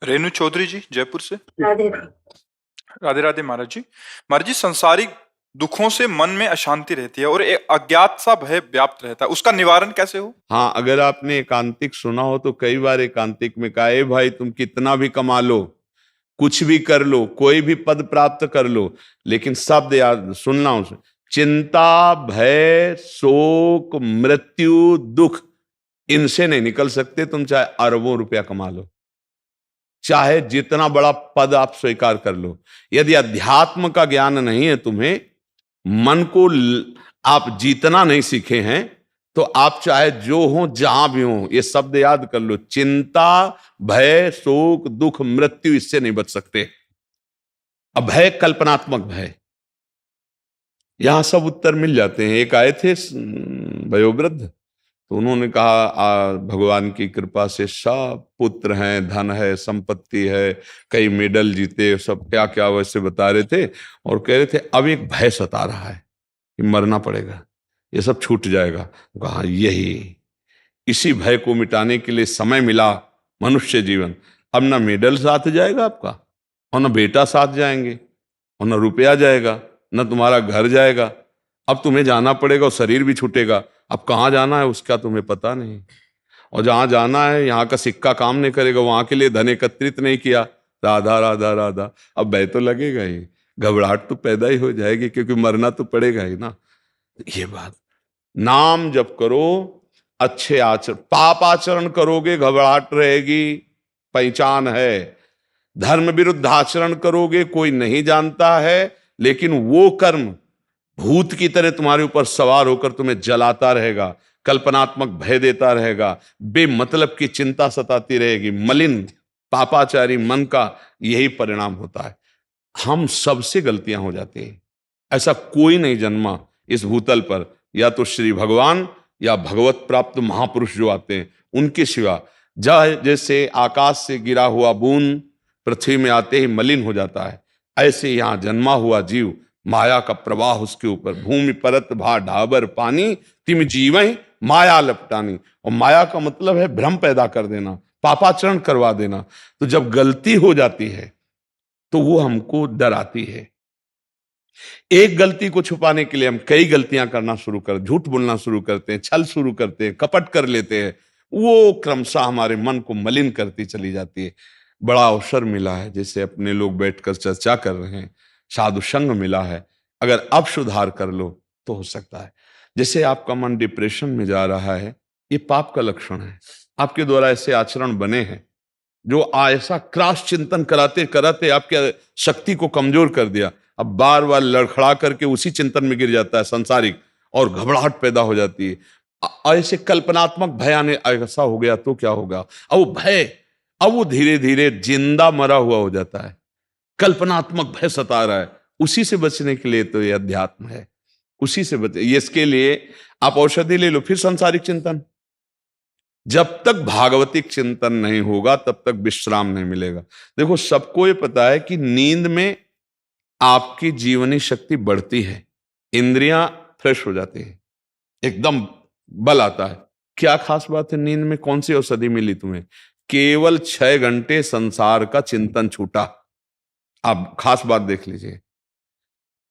रेणु चौधरी जी, जयपुर से। राधे राधे राधे महाराज जी। महाराज जी, सांसारिक दुखों से मन में अशांति रहती है और एक अज्ञात सा भय व्याप्त रहता है, उसका निवारण कैसे हो? हाँ, अगर आपने एकांतिक सुना हो तो कई बार एकांतिक में कहा, भाई तुम कितना भी कमा लो, कुछ भी कर लो, कोई भी पद प्राप्त कर लो, लेकिन शब्द याद सुनना उसे, चिंता, भय, शोक, मृत्यु, दुख, इनसे नहीं निकल सकते। तुम चाहे अरबों रुपया कमा लो, चाहे जितना बड़ा पद आप स्वीकार कर लो, यदि अध्यात्म का ज्ञान नहीं है तुम्हें, मन को आप जीतना नहीं सीखे हैं, तो आप चाहे जो हो, जहां भी हो, ये शब्द याद कर लो, चिंता, भय, शोक, दुख, मृत्यु, इससे नहीं बच सकते। अब भय कल्पनात्मक भय, यहां सब उत्तर मिल जाते हैं। एक आए थे वयोवृद्ध, तो उन्होंने कहा भगवान की कृपा से सब पुत्र हैं, धन है, संपत्ति है, कई मेडल जीते, सब क्या क्या वैसे बता रहे थे, और कह रहे थे अब एक भय सता रहा है कि मरना पड़ेगा, ये सब छूट जाएगा। कहा यही, इसी भय को मिटाने के लिए समय मिला मनुष्य जीवन। अब ना मेडल साथ जाएगा आपका, और ना बेटा साथ जाएंगे, और ना रुपया जाएगा, ना तुम्हारा घर जाएगा। अब तुम्हें जाना पड़ेगा और शरीर भी छूटेगा। अब कहाँ जाना है उसका तुम्हें पता नहीं, और जहां जाना है यहाँ का सिक्का काम नहीं करेगा, वहां के लिए धन एकत्रित नहीं किया। राधा राधा राधा, अब भय तो लगेगा ही, घबराहट तो पैदा ही हो जाएगी, क्योंकि मरना तो पड़ेगा ही ना। ये बात, नाम जप करो, अच्छे आचरण, पाप आचरण करोगे घबराहट रहेगी, पहचान है। धर्म विरुद्ध आचरण करोगे, कोई नहीं जानता है, लेकिन वो कर्म भूत की तरह तुम्हारे ऊपर सवार होकर तुम्हें जलाता रहेगा, कल्पनात्मक भय देता रहेगा, बेमतलब की चिंता सताती रहेगी। मलिन पापाचारी मन का यही परिणाम होता है। हम सबसे गलतियां हो जाती हैं, ऐसा कोई नहीं जन्मा इस भूतल पर, या तो श्री भगवान या भगवत प्राप्त महापुरुष जो आते हैं उनके सिवा। जैसे आकाश से गिरा हुआ बूंद पृथ्वी में आते ही मलिन हो जाता है, ऐसे यहां जन्मा हुआ जीव, माया का प्रवाह उसके ऊपर, भूमि परत भा ढाबर पानी, तिम जीवं माया लपटानी। और माया का मतलब है भ्रम पैदा कर देना, पापाचरण करवा देना। तो जब गलती हो जाती है तो वो हमको डराती है। एक गलती को छुपाने के लिए हम कई गलतियां करना शुरू कर, झूठ बोलना शुरू करते हैं, छल शुरू करते हैं, कपट कर लेते हैं। वो क्रमशः हमारे मन को मलिन करती चली जाती है। बड़ा अवसर मिला है, जैसे अपने लोग बैठकर चर्चा कर रहे हैं, साधु संग मिला है, अगर अब सुधार कर लो तो हो सकता है। जैसे आपका मन डिप्रेशन में जा रहा है, ये पाप का लक्षण है। आपके द्वारा ऐसे आचरण बने हैं जो ऐसा क्रॉस चिंतन कराते कराते आपके शक्ति को कमजोर कर दिया। अब बार बार लड़खड़ा करके उसी चिंतन में गिर जाता है संसारिक, और घबराहट पैदा हो जाती है। ऐसे कल्पनात्मक भय आने, ऐसा हो गया तो क्या होगा। अब वो भय, अब वो धीरे धीरे जिंदा मरा हुआ हो जाता है, कल्पनात्मक भय सता रहा है। उसी से बचने के लिए तो ये अध्यात्म है, उसी से बचे। इसके लिए आप औषधि ले लो, फिर सांसारिक चिंतन। जब तक भागवतिक चिंतन नहीं होगा तब तक विश्राम नहीं मिलेगा। देखो, सबको ये पता है कि नींद में आपकी जीवनी शक्ति बढ़ती है, इंद्रियां फ्रेश हो जाती है, एकदम बल आता है। क्या खास बात है नींद में? कौन सी औषधि मिली तुम्हें? केवल 6 घंटे संसार का चिंतन छूटा। आप खास बात देख लीजिए,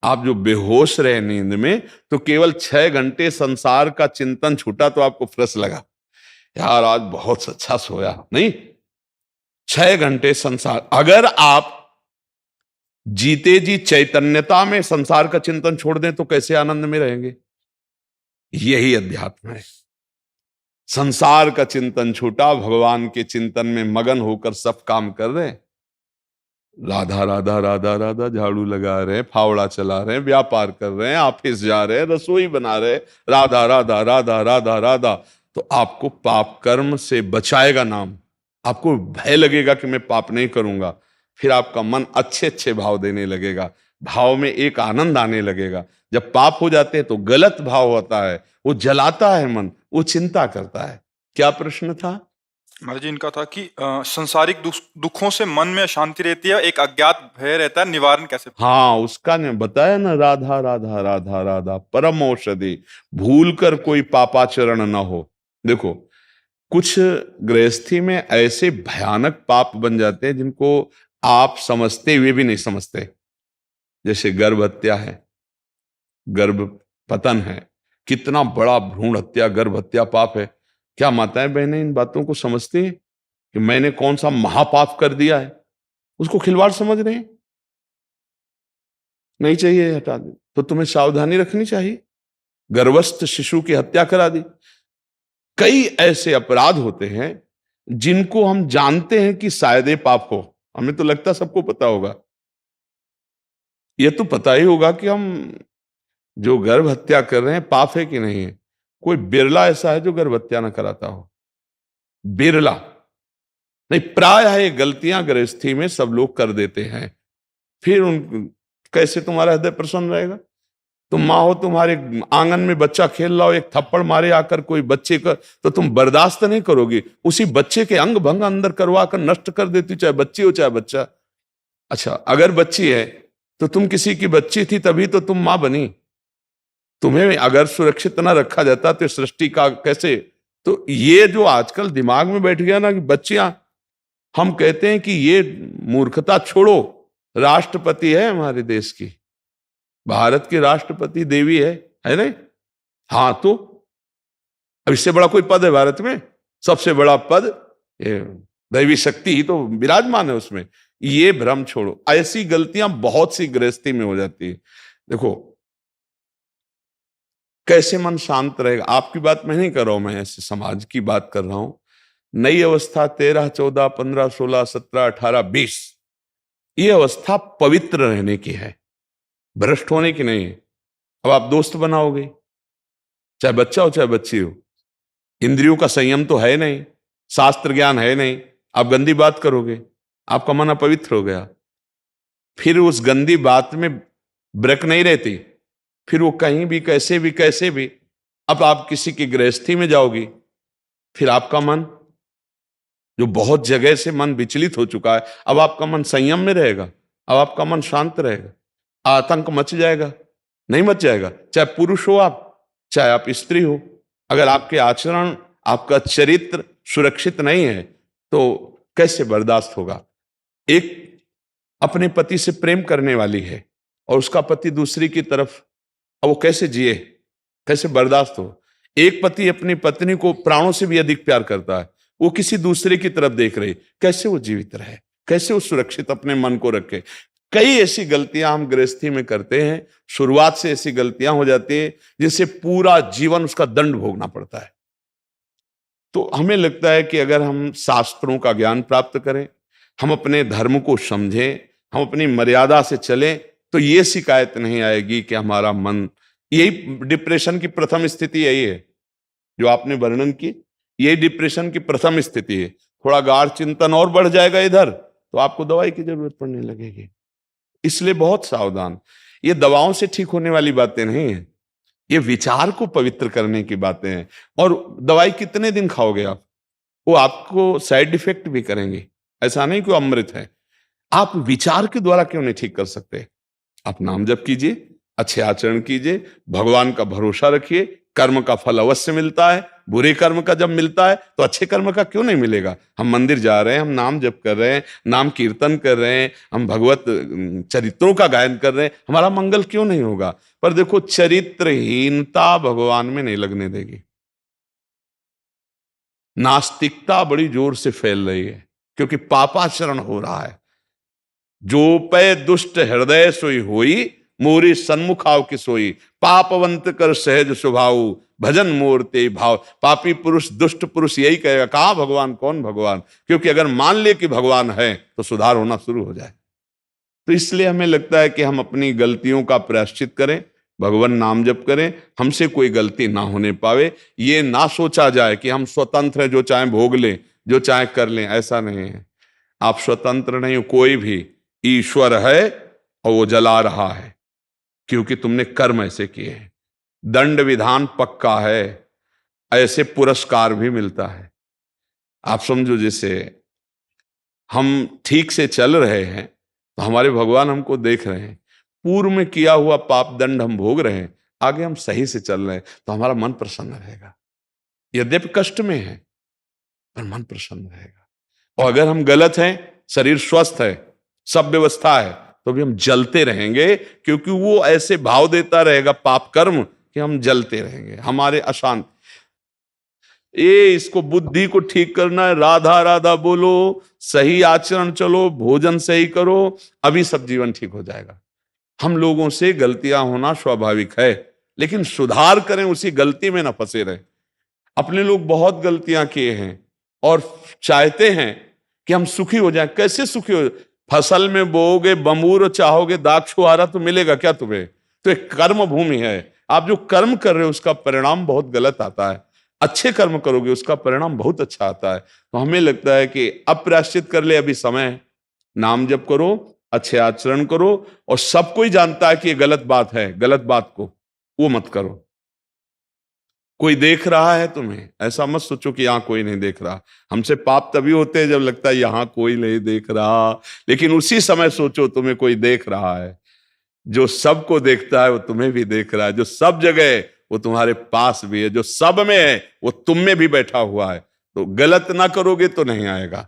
आप जो बेहोश रहे नींद में, तो केवल 6 घंटे संसार का चिंतन छूटा तो आपको फ्रेश लगा, यार आज बहुत अच्छा सोया। नहीं, 6 घंटे संसार। अगर आप जीते जी चैतन्यता में संसार का चिंतन छोड़ दें तो कैसे आनंद में रहेंगे? यही अध्यात्म है। संसार का चिंतन छूटा, भगवान के चिंतन में मगन होकर सब काम कर रहे हैं। राधा राधा राधा राधा झाड़ू लगा रहे हैं, फावड़ा चला रहे हैं, व्यापार कर रहे हैं, ऑफिस जा रहे हैं, रसोई बना रहे हैं, राधा राधा राधा राधा राधा। तो आपको पाप कर्म से बचाएगा नाम। आपको भय लगेगा कि मैं पाप नहीं करूंगा, फिर आपका मन अच्छे अच्छे भाव देने लगेगा, भाव में एक आनंद आने लगेगा। जब पाप हो जाते हैं तो गलत भाव होता है, वो जलाता है मन, वो चिंता करता है। क्या प्रश्न था महाराज जी? इनका था कि संसारिक दुखों से मन में अशांति रहती है, एक अज्ञात भय रहता है, निवारण कैसे? हाँ, उसका ने बताया ना, राधा राधा राधा राधा परम औषधि। भूल कर कोई पापाचरण ना हो। देखो, कुछ गृहस्थी में ऐसे भयानक पाप बन जाते हैं जिनको आप समझते हुए भी नहीं समझते। जैसे गर्भ हत्या है, गर्भ पतन है, कितना बड़ा भ्रूण हत्या, गर्भ हत्या पाप है। क्या माताएं बहनें इन बातों को समझती हैं कि मैंने कौन सा महापाप कर दिया है? उसको खिलवाड़ समझ रहे हैं। नहीं चाहिए, हटा दे। तो तुम्हें सावधानी रखनी चाहिए। गर्भस्थ शिशु की हत्या करा दी। कई ऐसे अपराध होते हैं जिनको हम जानते हैं कि शायद ये पाप हो, हमें तो लगता सबको पता होगा। ये तो पता ही होगा कि हम जो गर्भ हत्या कर रहे हैं पाप है कि नहीं है। कोई बिरला ऐसा है जो गर्भ हत्या ना कराता हो, बिरला। नहीं, प्रायः ये गलतियां गृहस्थी में सब लोग कर देते हैं। फिर उन कैसे तुम्हारा हृदय प्रसन्न रहेगा? तुम माँ हो, तुम्हारे आंगन में बच्चा खेल रहा हो, एक थप्पड़ मारे आकर कोई बच्चे का, तो तुम बर्दाश्त नहीं करोगी। उसी बच्चे के अंग भंग अंदर करवा कर नष्ट कर देती, चाहे बच्ची हो चाहे बच्चा। अच्छा, अगर बच्ची है तो तुम किसी की बच्ची थी तभी तो तुम मां बनी। तुम्हें अगर सुरक्षित ना रखा जाता तो सृष्टि का कैसे? तो ये जो आजकल दिमाग में बैठ गया ना कि बच्चियां, हम कहते हैं कि ये मूर्खता छोड़ो। राष्ट्रपति है हमारे देश की, भारत की राष्ट्रपति देवी है नहीं? हाँ, तो अब इससे बड़ा कोई पद है भारत में? सबसे बड़ा पद ये दैवी शक्ति ही तो विराजमान है उसमें। ये भ्रम छोड़ो। ऐसी गलतियां बहुत सी गृहस्थी में हो जाती है। देखो कैसे मन शांत रहेगा। आपकी बात मैं नहीं कर रहा हूं, मैं ऐसे समाज की बात कर रहा हूं। नई अवस्था 13, 14, 15, 16, 17, 18, 20, ये अवस्था पवित्र रहने की है, भ्रष्ट होने की नहीं है। अब आप दोस्त बनाओगे, चाहे बच्चा हो चाहे बच्ची हो, इंद्रियों का संयम तो है नहीं, शास्त्र ज्ञान है नहीं, आप गंदी बात करोगे, आपका मन अपवित्र हो गया। फिर उस गंदी बात में ब्रेक नहीं रहती, फिर वो कहीं भी कैसे भी अब आप किसी की गृहस्थी में जाओगी, फिर आपका मन जो बहुत जगह से मन विचलित हो चुका है, अब आपका मन संयम में रहेगा, अब आपका मन शांत रहेगा। आतंक मच जाएगा? नहीं मच जाएगा। चाहे पुरुष हो आप, चाहे आप स्त्री हो, अगर आपके आचरण, आपका चरित्र सुरक्षित नहीं है तो कैसे बर्दाश्त होगा? एक अपने पति से प्रेम करने वाली है और उसका पति दूसरी की तरफ, अब वो कैसे जिए, कैसे बर्दाश्त हो? एक पति अपनी पत्नी को प्राणों से भी अधिक प्यार करता है, वो किसी दूसरे की तरफ देख रही, कैसे वो जीवित रहे, कैसे वो सुरक्षित अपने मन को रखे? कई ऐसी गलतियां हम गृहस्थी में करते हैं, शुरुआत से ऐसी गलतियां हो जाती है जिससे पूरा जीवन उसका दंड भोगना पड़ता है। तो हमें लगता है कि अगर हम शास्त्रों का ज्ञान प्राप्त करें, हम अपने धर्म को समझें, हम अपनी मर्यादा से चलें, तो ये शिकायत नहीं आएगी कि हमारा मन, यही डिप्रेशन की प्रथम स्थिति यही है जो आपने वर्णन की, यही डिप्रेशन की प्रथम स्थिति है। थोड़ा गाढ़ चिंतन और बढ़ जाएगा इधर तो आपको दवाई की जरूरत पड़ने लगेगी। इसलिए बहुत सावधान। ये दवाओं से ठीक होने वाली बातें नहीं है, ये विचार को पवित्र करने की बातें हैं। और दवाई कितने दिन खाओगे आप? वो आपको साइड इफेक्ट भी करेंगे। ऐसा नहीं कि वो अमृत है। आप विचार के द्वारा क्यों नहीं ठीक कर सकते? आप नाम जप कीजिए, अच्छे आचरण कीजिए, भगवान का भरोसा रखिए। कर्म का फल अवश्य मिलता है, बुरे कर्म का जब मिलता है तो अच्छे कर्म का क्यों नहीं मिलेगा? हम मंदिर जा रहे हैं, हम नाम जप कर रहे हैं, नाम कीर्तन कर रहे हैं, हम भगवत चरित्रों का गायन कर रहे हैं, हमारा मंगल क्यों नहीं होगा? पर देखो, चरित्रहीनता भगवान में नहीं लगने देगी। नास्तिकता बड़ी जोर से फैल रही है क्योंकि पापाचरण हो रहा है। जो पै दुष्ट हृदय सोई होई, मोरी सन्मुख आव की सोई, पापवंत कर सहज स्वभाव, भजन मोर ते भाव। पापी पुरुष, दुष्ट पुरुष यही कहेगा, कहाँ भगवान, कौन भगवान? क्योंकि अगर मान ले कि भगवान है तो सुधार होना शुरू हो जाए। तो इसलिए हमें लगता है कि हम अपनी गलतियों का प्रायश्चित करें, भगवान नाम जप करें, हमसे कोई गलती ना होने पावे। ये ना सोचा जाए कि हम स्वतंत्र हैं, जो चाहे भोग लें, जो चाहे कर लें। ऐसा नहीं है, आप स्वतंत्र नहीं हो। कोई भी ईश्वर है और वो जला रहा है क्योंकि तुमने कर्म ऐसे किए हैं। दंड विधान पक्का है, ऐसे पुरस्कार भी मिलता है। आप समझो, जैसे हम ठीक से चल रहे हैं तो हमारे भगवान हमको देख रहे हैं, पूर्व में किया हुआ पाप दंड हम भोग रहे हैं, आगे हम सही से चल रहे हैं तो हमारा मन प्रसन्न रहेगा। यद्यपि कष्ट में है, और मन प्रसन्न रहेगा। और अगर हम गलत हैं, शरीर स्वस्थ है, सब व्यवस्था है, तो भी हम जलते रहेंगे, क्योंकि वो ऐसे भाव देता रहेगा पाप कर्म कि हम जलते रहेंगे, हमारे अशांत। ये इसको बुद्धि को ठीक करना है, राधा राधा बोलो, सही आचरण चलो, भोजन सही करो, अभी सब जीवन ठीक हो जाएगा। हम लोगों से गलतियां होना स्वाभाविक है, लेकिन सुधार करें, उसी गलती में ना फंसे रहे। अपने लोग बहुत गलतियां किए हैं और चाहते हैं कि हम सुखी हो जाएं। कैसे सुखी हो? फसल में बोओगे बमूर, चाहोगे दाक्षुआरा, तो मिलेगा क्या तुम्हें? तो एक कर्म भूमि है, आप जो कर्म कर रहे हो उसका परिणाम बहुत गलत आता है। अच्छे कर्म करोगे उसका परिणाम बहुत अच्छा आता है। तो हमें लगता है कि अब प्रायश्चित कर ले, अभी समय है, नाम जप करो, अच्छे आचरण करो, और सब कोई जानता है कि ये गलत बात है, गलत बात को वो मत करो। कोई देख रहा है तुम्हें, ऐसा मत सोचो कि यहां कोई नहीं देख रहा। हमसे पाप तभी होते हैं जब लगता है यहां कोई नहीं देख रहा, लेकिन उसी समय सोचो तुम्हें कोई देख रहा है। जो सबको देखता है वो तुम्हें भी देख रहा है, जो सब जगह है वो तुम्हारे पास भी है, जो सब में है वो तुम में भी बैठा हुआ है। तो गलत ना करोगे तो नहीं आएगा।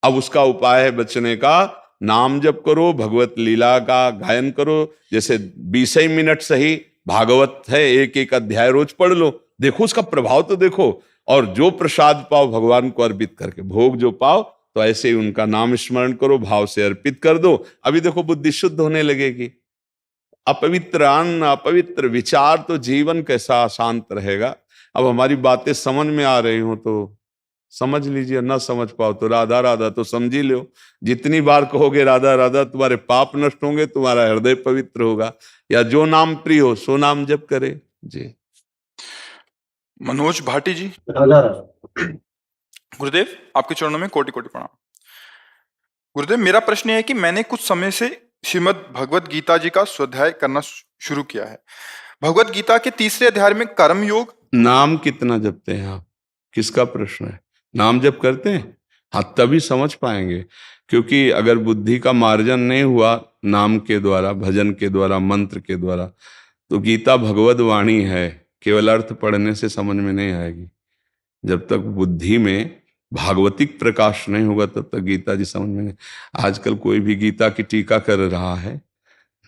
अब उसका उपाय है बचने का, नाम जप करो, भगवत लीला का गायन करो। जैसे 20 ही मिनट सही, भागवत है, एक एक अध्याय रोज पढ़ लो, देखो उसका प्रभाव तो देखो। और जो प्रसाद पाओ भगवान को अर्पित करके, भोग जो पाओ, तो ऐसे ही उनका नाम स्मरण करो, भाव से अर्पित कर दो। अभी देखो बुद्धि शुद्ध होने लगेगी। अपवित्र अन्न, अपवित्र विचार, तो जीवन कैसा शांत रहेगा। अब हमारी बातें समझ में आ रही हो तो समझ लीजिए, ना समझ पाओ तो राधा राधा तो समझ ही लो। जितनी बार कहोगे राधा राधा, तुम्हारे पाप नष्ट होंगे, तुम्हारा हृदय पवित्र होगा। या जो नाम प्रिय हो सो नाम जप करे जी। मनोज भाटी जी, राधा राधा। गुरुदेव आपके चरणों में कोटि कोटि प्रणाम। गुरुदेव, मेरा प्रश्न यह है कि मैंने कुछ समय से श्रीमद् भगवत गीता जी का स्वाध्याय करना शुरू किया है। भगवत गीता के 3रे अध्याय में कर्म योग। नाम कितना जपते हैं आप? किसका प्रश्न है? नाम जप करते हैं? हाँ, तभी समझ पाएंगे। क्योंकि अगर बुद्धि का मार्जन नहीं हुआ नाम के द्वारा, भजन के द्वारा, मंत्र के द्वारा, तो गीता भगवत वाणी है, केवल अर्थ पढ़ने से समझ में नहीं आएगी। जब तक बुद्धि में भागवतिक प्रकाश नहीं होगा तब तक गीता जी समझ में नहीं। आजकल कोई भी गीता की टीका कर रहा है,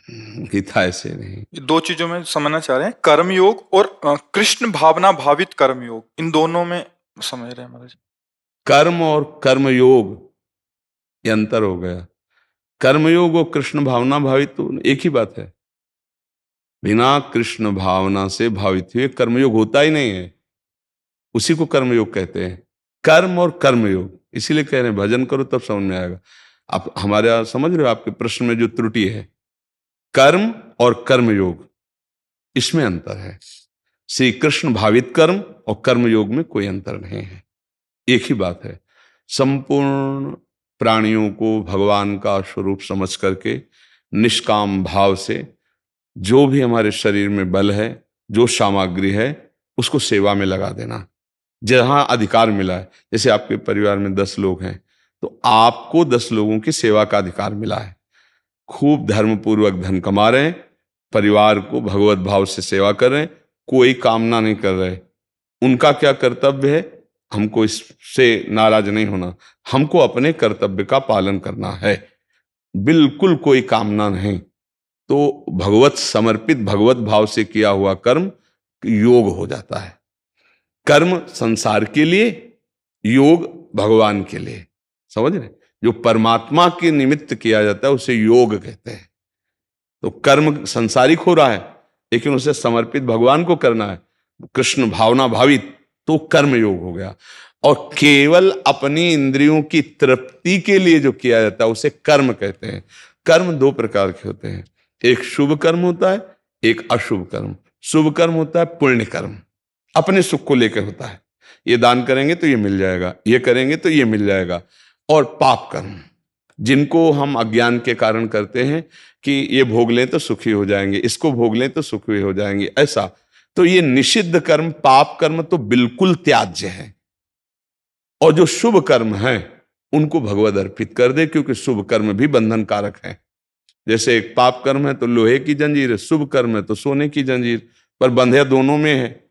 गीता ऐसे नहीं। ये 2 चीजों में समझना चाह रहे हैं, कर्म योग और कृष्ण भावना भावित कर्म योग, इन दोनों में समझ रहे हैं महाराज। कर्म और कर्मयोग ये अंतर हो गया। कर्मयोग और कृष्ण भावना भावित तो एक ही बात है। बिना कृष्ण भावना से भावित हुए कर्मयोग होता ही नहीं है, उसी को कर्मयोग कहते हैं। कर्म और कर्मयोग, इसीलिए कह रहे हैं भजन करो तब समझ में आएगा। आप हमारे यहाँ समझ रहे हो, आपके प्रश्न में जो त्रुटि है, कर्म और कर्मयोग इसमें अंतर है। श्री कृष्ण भावित कर्म और कर्मयोग में कोई अंतर नहीं है, एक ही बात है। संपूर्ण प्राणियों को भगवान का स्वरूप समझ करके निष्काम भाव से जो भी हमारे शरीर में बल है, जो सामग्री है, उसको सेवा में लगा देना। जहां अधिकार मिला है, जैसे आपके परिवार में 10 लोग हैं तो आपको 10 लोगों की सेवा का अधिकार मिला है। खूब धर्मपूर्वक धन कमा रहे हैं, परिवार को भगवत भाव से सेवा कर रहे हैं, कोई कामना नहीं कर रहे। उनका क्या कर्तव्य है? हमको इससे नाराज नहीं होना, हमको अपने कर्तव्य का पालन करना है, बिल्कुल कोई कामना नहीं। तो भगवत समर्पित, भगवत भाव से किया हुआ कर्म योग हो जाता है। कर्म संसार के लिए, योग भगवान के लिए। समझ रहे? जो परमात्मा के निमित्त किया जाता है उसे योग कहते हैं। तो कर्म संसारिक हो रहा है लेकिन उसे समर्पित भगवान को करना है, कृष्ण भावना भावित, तो कर्म योग हो गया। और केवल अपनी इंद्रियों की तृप्ति के लिए जो किया जाता है उसे कर्म कहते हैं। कर्म 2 प्रकार के होते हैं, एक शुभ कर्म होता है, एक अशुभ कर्म। शुभ कर्म होता है पुण्य कर्म, अपने सुख को लेकर होता है, ये दान करेंगे तो ये मिल जाएगा, ये करेंगे तो ये मिल जाएगा। और पाप कर्म, जिनको हम अज्ञान के कारण करते हैं कि ये भोग लें तो सुखी हो जाएंगे, इसको भोग लें तो सुखी हो जाएंगे, ऐसा। तो ये निषिद्ध कर्म, पाप कर्म तो बिल्कुल त्याज्य है। और जो शुभ कर्म है उनको भगवद अर्पित कर दे, क्योंकि शुभ कर्म भी बंधन कारक है। जैसे एक पाप कर्म है तो लोहे की जंजीर है, शुभ कर्म है तो सोने की जंजीर, पर बंधे दोनों में है,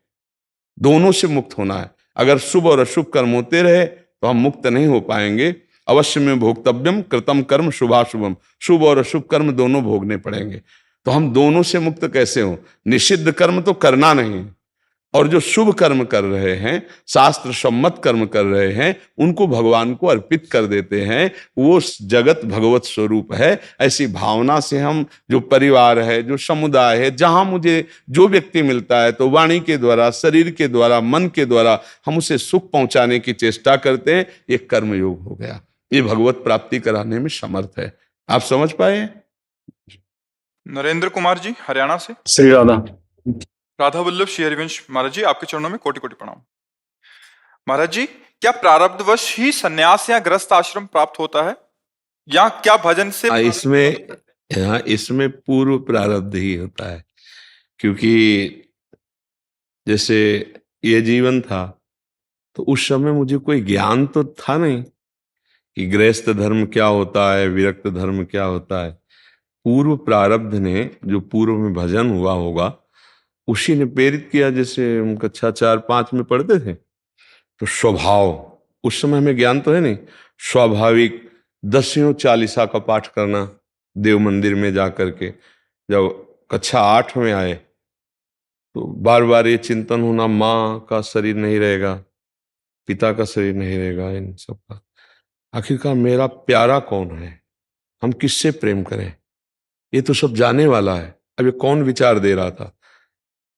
दोनों से मुक्त होना है। अगर शुभ और अशुभ कर्म होते रहे तो हम मुक्त नहीं हो पाएंगे। अवश्य में भोक्तव्यम कृतम कर्म शुभाशुभम, शुभ और अशुभ कर्म दोनों भोगने पड़ेंगे। तो हम दोनों से मुक्त कैसे हो? निषिद्ध कर्म तो करना नहीं, और जो शुभ कर्म कर रहे हैं, शास्त्र सम्मत कर्म कर रहे हैं, उनको भगवान को अर्पित कर देते हैं। वो जगत भगवत स्वरूप है। ऐसी भावना से हम, जो परिवार है, जो समुदाय है, जहां मुझे जो व्यक्ति मिलता है, तो वाणी के द्वारा, शरीर के द्वारा, मन के द्वारा हम उसे सुख पहुंचाने की चेष्टा करते हैं। ये कर्मयोग हो गया। ये भगवत प्राप्ति कराने में समर्थ है। आप समझ पाए? नरेंद्र कुमार जी हरियाणा से। श्री राधा। राधा वल्लभ श्री हरिवंश महाराज जी, आपके चरणों में कोटि कोटि प्रणाम। महाराज जी, क्या प्रारब्धवश ही संन्यास या गृहस्थ आश्रम प्राप्त होता है, या क्या भजन से? इसमें पूर्व प्रारब्ध ही होता है, क्योंकि जैसे ये जीवन था तो उस समय मुझे कोई ज्ञान तो था नहीं कि गृहस्थ धर्म क्या होता है, विरक्त धर्म क्या होता है। पूर्व प्रारब्ध ने, जो पूर्व में भजन हुआ होगा, उसी ने प्रेरित किया। जैसे हम कक्षा 4-5 में पढ़ते थे, तो स्वभाव, उस समय हमें ज्ञान तो है नहीं, स्वाभाविक 10 चालीसा का पाठ करना देव मंदिर में जा करके। जब कक्षा 8 में आए तो बार बार ये चिंतन होना, माँ का शरीर नहीं रहेगा, पिता का शरीर नहीं रहेगा, इन सब का आखिरकार मेरा प्यारा कौन है, हम किससे प्रेम करें, ये तो सब जाने वाला है। अब ये कौन विचार दे रहा था।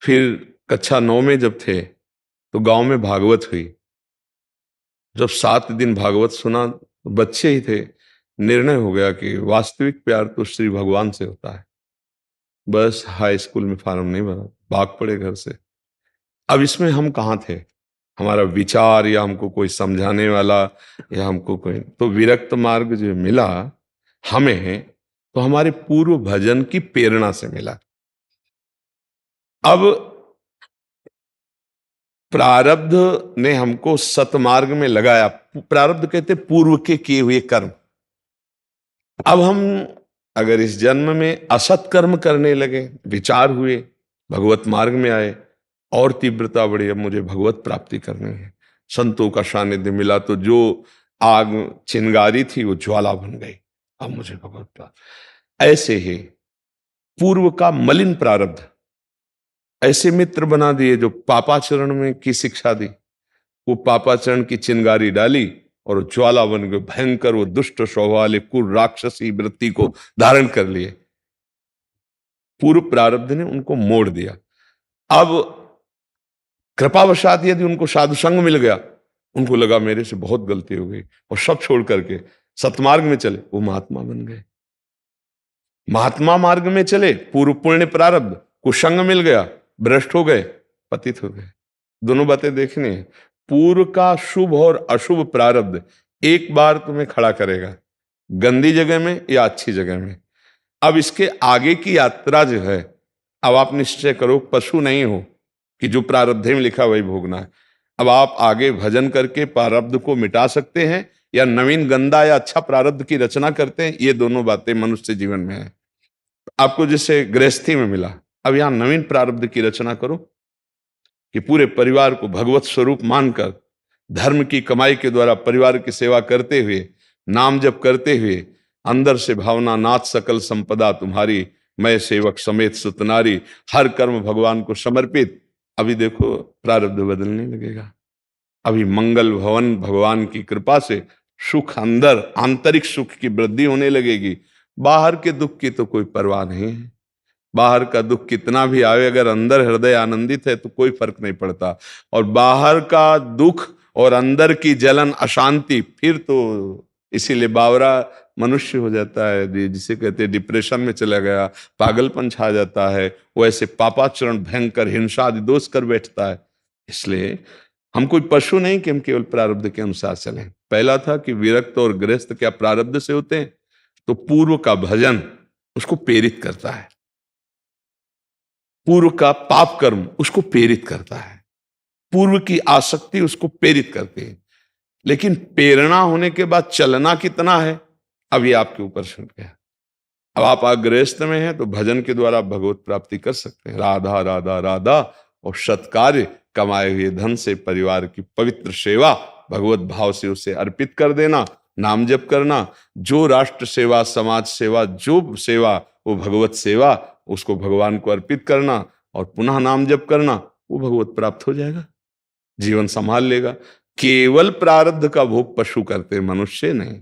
फिर कक्षा 9 में जब थे तो गांव में भागवत हुई। जब 7 दिन भागवत सुना, बच्चे ही थे, निर्णय हो गया कि वास्तविक प्यार तो श्री भगवान से होता है। बस हाई स्कूल में फॉर्म नहीं भरा, भाग पड़े घर से। अब इसमें हम कहाँ थे, हमारा विचार या हमको कोई समझाने वाला या हमको कोई, तो विरक्त मार्ग जो मिला हमें, तो हमारे पूर्व भजन की प्रेरणा से मिला। अब प्रारब्ध ने हमको सतमार्ग में लगाया। प्रारब्ध कहते पूर्व के किए हुए कर्म। अब हम अगर इस जन्म में असत कर्म करने लगे, विचार हुए, भगवत मार्ग में आए, और तीव्रता बढ़ी, अब मुझे भगवत प्राप्ति करनी है, संतों का सानिध्य मिला, तो जो आग चिंगारी थी वो ज्वाला बन गई, अब मुझे भगवत प्राप्ति। ऐसे ही पूर्व का मलिन प्रारब्ध ऐसे मित्र बना दिए जो पापाचरण में की शिक्षा दी, वो पापाचरण की चिंगारी डाली और ज्वाला बन गए, भयंकर वो दुष्ट स्वभाव वाले कुल राक्षसी वृत्ति को धारण कर लिए। पूर्व प्रारब्ध ने उनको मोड़ दिया। अब कृपावशात यदि उनको साधु संग मिल गया, उनको लगा मेरे से बहुत गलती हो गई, और सब छोड़ करके सतमार्ग में चले, वो महात्मा बन गए। महात्मा मार्ग में चले, पूर्व पुण्य प्रारब्ध, कुसंग मिल गया, भ्रष्ट हो गए, पतित हो गए। दोनों बातें देखनी है। पूर्व का शुभ और अशुभ प्रारब्ध एक बार तुम्हें खड़ा करेगा, गंदी जगह में या अच्छी जगह में। अब इसके आगे की यात्रा जो है, अब आप निश्चय करो, पशु नहीं हो कि जो प्रारब्ध में लिखा वही भोगना है। अब आप आगे भजन करके प्रारब्ध को मिटा सकते हैं, या नवीन गंदा या अच्छा प्रारब्ध की रचना करते हैं। ये दोनों बातें मनुष्य जीवन में है। आपको जैसे गृहस्थी में मिला, अब यहां नवीन प्रारब्ध की रचना करो कि पूरे परिवार को भगवत स्वरूप मानकर, धर्म की कमाई के द्वारा परिवार की सेवा करते हुए, नाम जप करते हुए, अंदर से भावना, नाथ सकल संपदा तुम्हारी, मैं सेवक समेत सुतनारी, हर कर्म भगवान को समर्पित। अभी देखो प्रारब्ध बदलने लगेगा। अभी मंगल भवन भगवान की कृपा से सुख, अंदर आंतरिक सुख की वृद्धि होने लगेगी। बाहर के दुख की तो कोई परवाह नहीं है। बाहर का दुख कितना भी आवे, अगर अंदर हृदय आनंदित है तो कोई फर्क नहीं पड़ता। और बाहर का दुख और अंदर की जलन, अशांति, फिर तो इसीलिए बावरा मनुष्य हो जाता है, जिसे कहते हैं डिप्रेशन में चला गया, पागलपन छा जाता है। वो ऐसे पापाचरण, भयंकर हिंसा आदि दोष कर बैठता है। इसलिए हम कोई पशु नहीं कि हम केवल प्रारब्ध के अनुसार चलें। पहला था कि विरक्त और गृहस्थ क्या प्रारब्ध से होते हैं, तो पूर्व का भजन उसको प्रेरित करता है, पूर्व का पाप कर्म उसको प्रेरित करता है, पूर्व की आसक्ति उसको प्रेरित करती है। लेकिन प्रेरणा होने के बाद चलना कितना है, अब ये आपके ऊपर छूट गया। अब आप गृहस्थ में हैं तो भजन के द्वारा भगवत प्राप्ति कर सकते हैं। राधा राधा राधा, और सत्कार्य, कमाए हुए धन से परिवार की पवित्र सेवा, भगवत भाव से उसे अर्पित कर देना, नाम जप करना। जो राष्ट्र सेवा, समाज सेवा, जो सेवा वो भगवत सेवा, उसको भगवान को अर्पित करना और पुनः नाम जप करना, वो भगवत प्राप्त हो जाएगा, जीवन संभाल लेगा। केवल प्रारब्ध का भोग पशु करते, मनुष्य नहीं।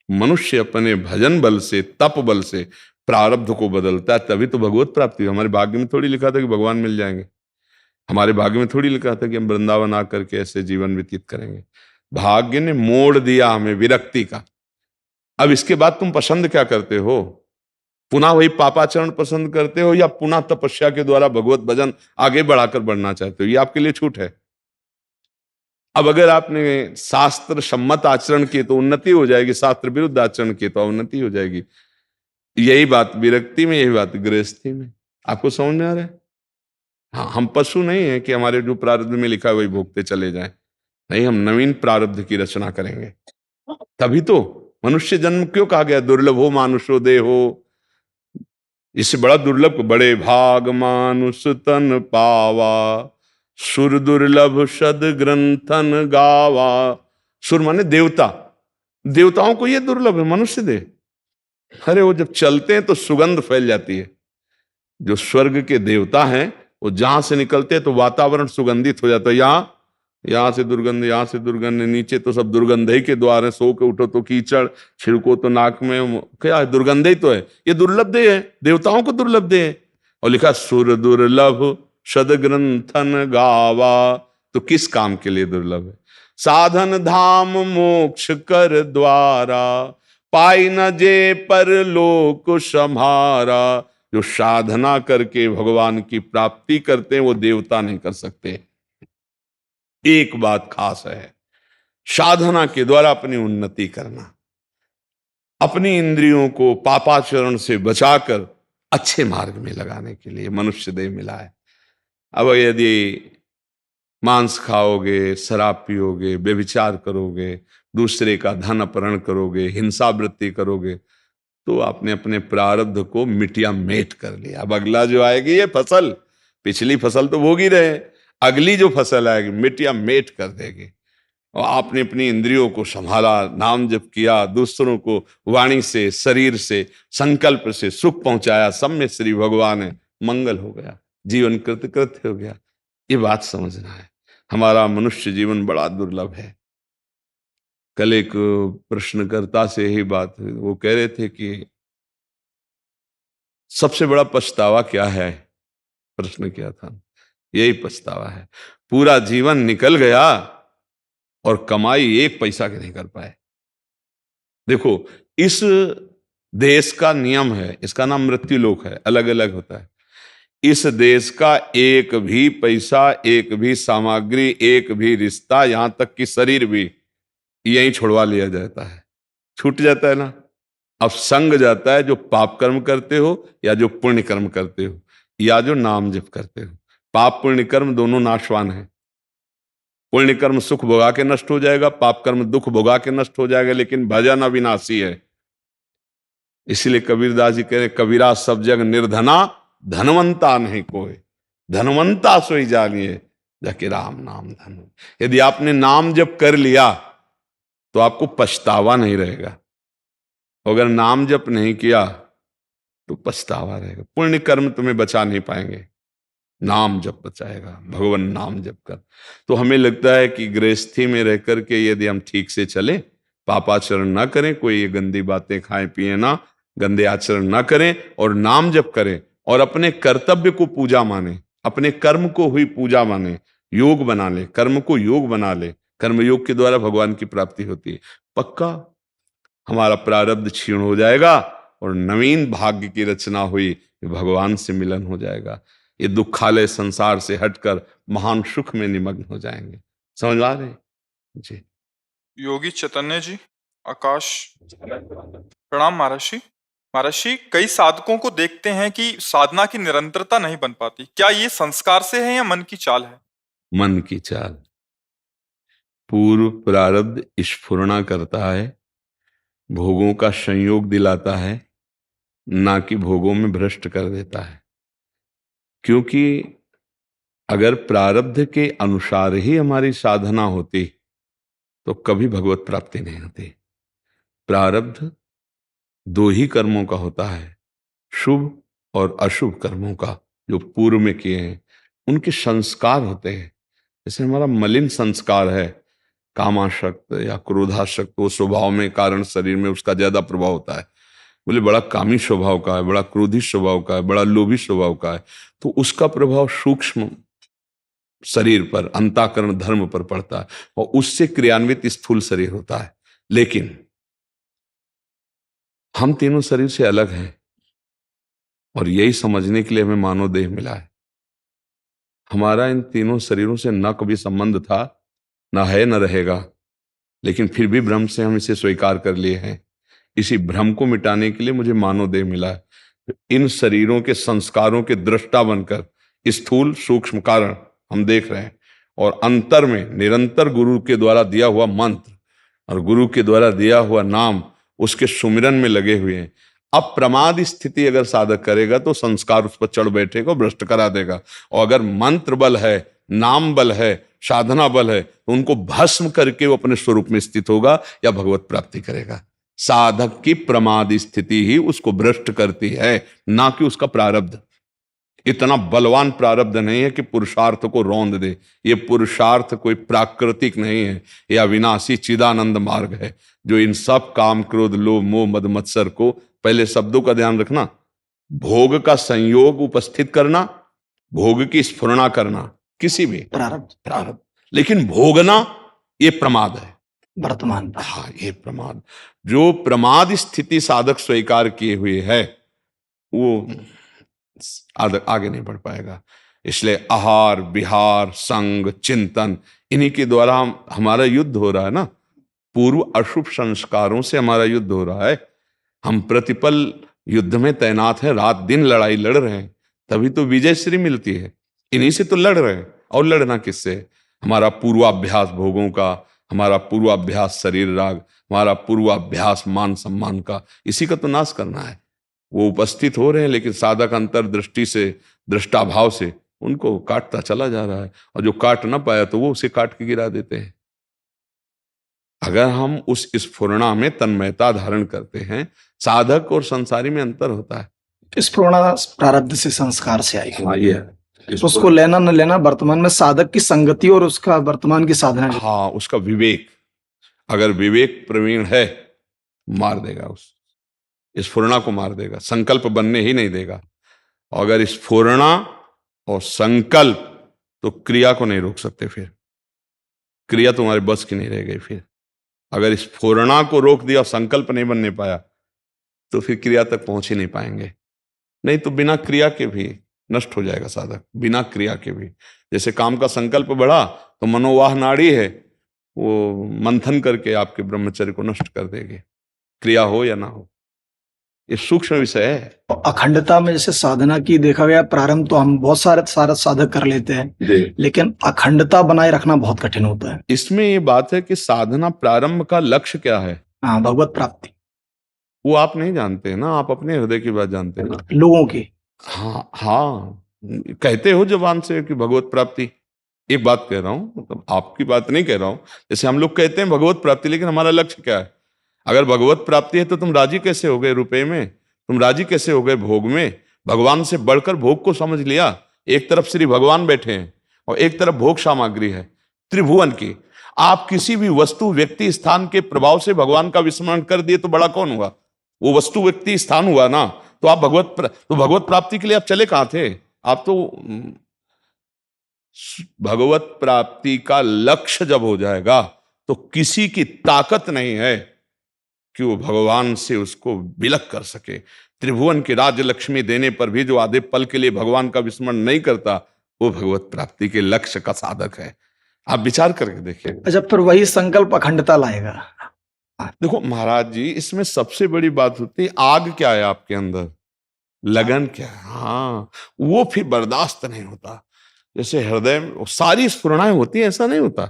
मनुष्य अपने भजन बल से, तप बल से प्रारब्ध को बदलता है, तभी तो भगवत प्राप्ति। हमारे भाग्य में थोड़ी लिखा था कि भगवान मिल जाएंगे, हमारे भाग्य में थोड़ी लिखा था कि हम वृंदावन आकर के ऐसे जीवन व्यतीत करेंगे। भाग्य ने मोड़ दिया हमें विरक्ति का। अब इसके बाद तुम पसंद क्या करते हो? पुनः वही पापाचरण पसंद करते हो या पुनः तपस्या के द्वारा भगवत भजन आगे बढ़ाकर बढ़ना चाहते हो? ये आपके लिए छूट है। अब अगर आपने शास्त्र सम्मत आचरण किए तो उन्नति हो जाएगी, शास्त्र विरुद्ध आचरण किए तो अवनति हो जाएगी। यही बात विरक्ति में, यही बात गृहस्थी में। आपको समझ में आ रहा है? हाँ, हम पशु नहीं है कि हमारे जो प्रारब्ध में लिखा है वही भोगते चले जाएं। नहीं, हम नवीन प्रारब्ध की रचना करेंगे। तभी तो मनुष्य जन्म क्यों कहा गया दुर्लभ हो मानुषो देहो? इससे बड़ा दुर्लभ, बड़े भाग मानुष तन पावा, सुर दुर्लभ सद ग्रंथन गावा। सुर माने देवता, देवताओं को ये दुर्लभ है, मनुष्य दे। अरे वो जब चलते हैं तो सुगंध फैल जाती है। जो स्वर्ग के देवता हैं वो जहां से निकलते हैं तो वातावरण सुगंधित हो जाता है। यहां से दुर्गंध, यहां से दुर्गंध, नीचे तो सब दुर्गंध ही के द्वार है। सो के उठो तो कीचड़, छिड़को तो नाक में, क्या है? दुर्गंध ही तो है। ये दुर्लभ दे है, देवताओं को दुर्लभ दे है। और लिखा सुर दुर्लभ सदग्रंथन गावा, तो किस काम के लिए दुर्लभ है? साधन धाम मोक्ष कर द्वारा, पाई न जे पर लोक सम्हारा। जो साधना करके भगवान की प्राप्ति करते हैं वो देवता नहीं कर सकते। एक बात खास है, साधना के द्वारा अपनी उन्नति करना, अपनी इंद्रियों को पापाचरण से बचाकर अच्छे मार्ग में लगाने के लिए मनुष्य देह मिला है। अब यदि मांस खाओगे, शराब पियोगे, व्यभिचार करोगे, दूसरे का धन अपहरण करोगे, हिंसा वृत्ति करोगे, तो आपने अपने प्रारब्ध को मिटिया मेट कर लिया। अब अगला जो आएगी ये फसल, पिछली फसल तो भोग ही रहे, अगली जो फसल आएगी मिटिया मेट कर देगी। और आपने अपनी इंद्रियों को संभाला, नाम जप किया, दूसरों को वाणी से, शरीर से, संकल्प से सुख पहुंचाया, सब में श्री भगवान है, मंगल हो गया, जीवन कृतकृत्य हो गया। ये बात समझना है। हमारा मनुष्य जीवन बड़ा दुर्लभ है। कल एक प्रश्नकर्ता से यही बात, वो कह रहे थे कि सबसे बड़ा पछतावा क्या है? प्रश्न किया था, यही पछतावा है, पूरा जीवन निकल गया और कमाई एक पैसा की नहीं कर पाए। देखो, इस देश का नियम है, इसका नाम मृत्यु लोक है, अलग अलग होता है। इस देश का एक भी पैसा, एक भी सामग्री, एक भी रिश्ता, यहां तक कि शरीर भी यहीं छुड़वा लिया जाता है, छूट जाता है ना। अब संग जाता है जो पाप कर्म करते हो या जो पुण्य कर्म करते हो या जो नाम जप करते हो। पाप पुण्य कर्म दोनों नाशवान है। पुण्य कर्म सुख भोगा के नष्ट हो जाएगा, पाप कर्म दुख भोगा के नष्ट हो जाएगा, लेकिन भजन अविनाशी है। इसलिए कबीरदास जी कह रहे, कबीरा सब जग निर्धना, धनवंता नहीं कोई, धनवंता सोई जानिए जाके राम नाम धन। यदि आपने नाम जप कर लिया तो आपको पछतावा नहीं रहेगा, अगर नाम जप नहीं किया तो पछतावा रहेगा। पुण्य कर्म तुम्हें बचा नहीं पाएंगे, नाम जप बचाएगा, भगवान नाम जप कर। तो हमें लगता है कि गृहस्थी में रह करके यदि हम ठीक से चले, पापाचरण ना करें, कोई ये गंदी बातें खाएं पिए ना, गंदे आचरण ना करें और नाम जप करें और अपने कर्तव्य को पूजा माने, अपने कर्म को हुई पूजा माने, योग बना ले, कर्म को योग बना ले। कर्म योग के द्वारा भगवान की प्राप्ति होती है। पक्का हमारा प्रारब्ध क्षीण हो जाएगा और नवीन भाग्य की रचना हुई, भगवान से मिलन हो जाएगा। ये दुखालय संसार से हटकर महान सुख में निमग्न हो जाएंगे। समझ आ रहे जी? योगी चैतन्य जी, आकाश, प्रणाम महर्षि। महर्षि, कई साधकों को देखते हैं कि साधना की निरंतरता नहीं बन पाती, क्या ये संस्कार से है या मन की चाल है? मन की चाल। पूर्व प्रारब्ध स्फुरना करता है, भोगों का संयोग दिलाता है, ना कि भोगों में भ्रष्ट कर देता है। क्योंकि अगर प्रारब्ध के अनुसार ही हमारी साधना होती तो कभी भगवत प्राप्ति नहीं होती। प्रारब्ध दो ही कर्मों का होता है, शुभ और अशुभ कर्मों का, जो पूर्व में किए हैं उनके संस्कार होते हैं। जैसे हमारा मलिन संस्कार है, कामाशक्त या क्रोधाशक्त, वो स्वभाव में कारण शरीर में उसका ज्यादा प्रभाव होता है। बोले बड़ा कामी स्वभाव का है, बड़ा क्रोधी स्वभाव का है, बड़ा लोभी स्वभाव का है, तो उसका प्रभाव सूक्ष्म शरीर पर, अंतःकरण धर्म पर पड़ता है और उससे क्रियान्वित स्थूल शरीर होता है। लेकिन हम तीनों शरीर से अलग हैं और यही समझने के लिए हमें मानव देह मिला है। हमारा इन तीनों शरीरों से न कभी संबंध था, न है, न रहेगा, लेकिन फिर भी भ्रम से हम इसे स्वीकार कर लिए हैं। इसी भ्रम को मिटाने के लिए मुझे मानव देह मिला है। इन शरीरों के संस्कारों के दृष्टा बनकर स्थूल सूक्ष्म कारण हम देख रहे हैं और अंतर में निरंतर गुरु के द्वारा दिया हुआ मंत्र और गुरु के द्वारा दिया हुआ नाम उसके सुमिरन में लगे हुए हैं। अब प्रमाद स्थिति अगर साधक करेगा तो संस्कार उस पर चढ़ बैठेगा, भ्रष्ट करा देगा। और अगर मंत्र बल है, नाम बल है, साधना बल है, तो उनको भस्म करके वो अपने स्वरूप में स्थित होगा या भगवत प्राप्ति करेगा। साधक की प्रमाद स्थिति ही उसको भ्रष्ट करती है, ना कि उसका प्रारब्ध। इतना बलवान प्रारब्ध नहीं है कि पुरुषार्थ को रौंद दे। ये पुरुषार्थ कोई प्राकृतिक नहीं है, यह अविनाशी चिदानंद मार्ग है, जो इन सब काम क्रोध लोभ मोह मद मत्सर को, पहले शब्दों का ध्यान रखना, भोग का संयोग उपस्थित करना, भोग की स्फुरना करना, किसी भी प्रारब्ध, लेकिन भोगना ये प्रमाद है, वर्तमान। हाँ ये प्रमाद। जो प्रमाद स्थिति साधक स्वीकार किए हुए है वो आगे नहीं बढ़ पाएगा। इसलिए आहार विहार संग चिंतन, इन्हीं के द्वारा हमारा युद्ध हो रहा है ना। पूर्व अशुभ संस्कारों से हमारा युद्ध हो रहा है। हम प्रतिपल युद्ध में तैनात हैं, रात दिन लड़ाई लड़ रहे हैं, तभी तो विजय श्री मिलती है। इन्हीं से तो लड़ रहे हैं। और लड़ना किससे? हमारा पूर्वाभ्यास भोगों का, हमारा पूर्वाभ्यास शरीर राग, हमारा पूर्वाभ्यास मान सम्मान का, इसी का तो नाश करना है। वो उपस्थित हो रहे हैं, लेकिन साधक अंतर्दृष्टि से, दृष्टाभाव से उनको काटता चला जा रहा है, और जो काट ना पाया तो वो उसे काट के गिरा देते हैं। अगर हम उस स्फुरणा में तन्मयता धारण करते हैं, साधक और संसारी में अंतर होता है। स्फुरणा प्रारब्ध से संस्कार से आई। हाँ ये तो उसको लेना न लेना वर्तमान में साधक की संगति और उसका वर्तमान की साधना। हाँ उसका विवेक, अगर विवेक प्रवीण है मार देगा, उस स्फुरणा को मार देगा, संकल्प बनने ही नहीं देगा। और अगर स्फुरणा और संकल्प तो क्रिया को नहीं रोक सकते, फिर क्रिया तुम्हारे बस की नहीं रह गई। फिर अगर स्फुरणा को रोक दिया और संकल्प नहीं बनने पाया तो फिर क्रिया तक पहुंच ही नहीं पाएंगे। नहीं तो बिना क्रिया के भी नष्ट हो जाएगा साधक, बिना क्रिया के भी। जैसे काम का संकल्प बढ़ा तो मनोवाह नाड़ी है, वो मंथन करके आपके ब्रह्मचर्य को नष्ट कर देगी, क्रिया हो या ना हो। ये सूक्ष्म विषय है। अखंडता में जैसे साधना की देखा गया, प्रारंभ तो हम बहुत सारे साधक कर लेते हैं, लेकिन अखंडता बनाए रखना बहुत कठिन होता है। इसमें ये बात है कि साधना प्रारंभ का लक्ष्य क्या है? हाँ, भगवत प्राप्ति। वो आप नहीं जानते हैं ना, आप अपने हृदय की बात जानते हैं लोगों की। हाँ हाँ, कहते हो जबान से कि भगवत प्राप्ति। एक बात कह रहा हूं, मतलब आपकी बात नहीं कह रहा हूं। जैसे हम लोग कहते हैं भगवत प्राप्ति, लेकिन हमारा लक्ष्य क्या है? अगर भगवत प्राप्ति है तो तुम राजी कैसे हो गए रुपए में? तुम राजी कैसे हो गए भोग में? भगवान से बढ़कर भोग को समझ लिया। एक तरफ श्री भगवान बैठे हैं और एक तरफ भोग सामग्री है त्रिभुवन की। आप किसी भी वस्तु व्यक्ति स्थान के प्रभाव से भगवान का विस्मरण कर दिए तो बड़ा कौन हुआ? वो वस्तु व्यक्ति स्थान हुआ ना। तो आप भगवत प्राप्ति के लिए आप चले कहां थे? आप तो भगवत प्राप्ति का लक्ष्य जब हो जाएगा तो किसी की ताकत नहीं है कि वो भगवान से उसको विलक कर सके। त्रिभुवन की राज्य लक्ष्मी देने पर भी जो आधे पल के लिए भगवान का विस्मरण नहीं करता, वो भगवत प्राप्ति के लक्ष्य का साधक है। आप विचार करके देखिए। अच्छा, फिर वही संकल्प अखंडता लाएगा। देखो महाराज जी, इसमें सबसे बड़ी बात होती है आग क्या है आपके अंदर, लगन क्या है। हाँ, वो फिर बर्दाश्त नहीं होता। जैसे हृदय में सारी स्फुरणाएं होती है, ऐसा नहीं होता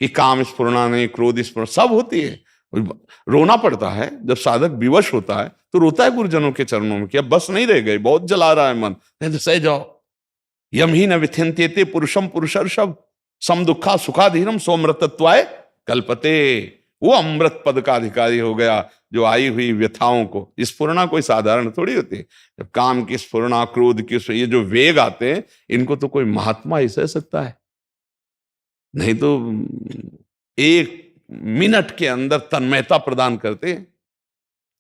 कि काम स्फुरणा नहीं, क्रोध स्फुरणा, सब होती है। रोना पड़ता है जब साधक विवश होता है, तो रोता है गुरुजनों के चरणों में कि अब बस नहीं रह गए, बहुत जला रहा है मन, नहीं तो सह जाओ। यम ही न विथिन्त्येते पुरुषम पुरुषर्षभ सम दुखा सुखाधीनम सोमृतत्वाय कल्पते, वो अमृत पद का अधिकारी हो गया जो आई हुई व्यथाओं को। स्फुरणा कोई साधारण थोड़ी होती है। जब काम की स्फुरणा, क्रोध की, ये जो वेग आते हैं, इनको तो कोई महात्मा ही सह सकता है, नहीं तो 1 मिनट के अंदर तन्मयता प्रदान करते हैं।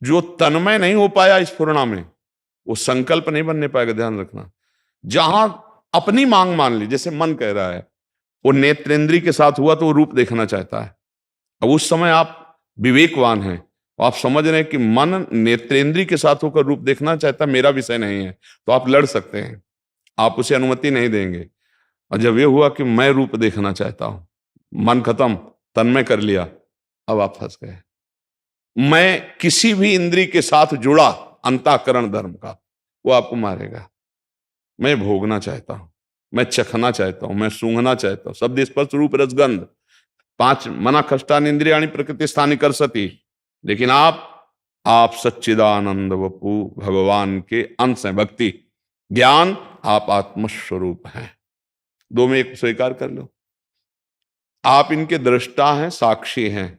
जो तन्मय नहीं हो पाया स्फुरणा में, वो संकल्प नहीं बनने पाएगा, ध्यान रखना। जहां अपनी मांग मान ली, जैसे मन कह रहा है, वो नेत्रेंद्री के साथ हुआ तो वो रूप देखना चाहता है। अब उस समय आप विवेकवान हैं, आप समझ रहे हैं कि मन नेत्रेंद्री के साथ होकर रूप देखना चाहता है, मेरा विषय नहीं है, तो आप लड़ सकते हैं, आप उसे अनुमति नहीं देंगे। और जब ये हुआ कि मैं रूप देखना चाहता हूं, मन खत्म, तन्मय कर लिया, अब आप फंस गए। मैं किसी भी इंद्री के साथ जुड़ा अंतःकरण धर्म का, वो आपको मारेगा। मैं भोगना चाहता हूं, मैं चखना चाहता हूं, मैं सूंघना चाहता हूं, शब्द स्पर्श रूप रसगंध, 5 मना खष्टानि इंद्रियाणि प्रकृति स्थानि करसति। लेकिन आप सच्चिदानंद वपु भगवान के अंश हैं, भक्ति ज्ञान, आप आत्मस्वरूप हैं। 2 में 1 स्वीकार कर लो। आप इनके दृष्टा हैं, साक्षी हैं,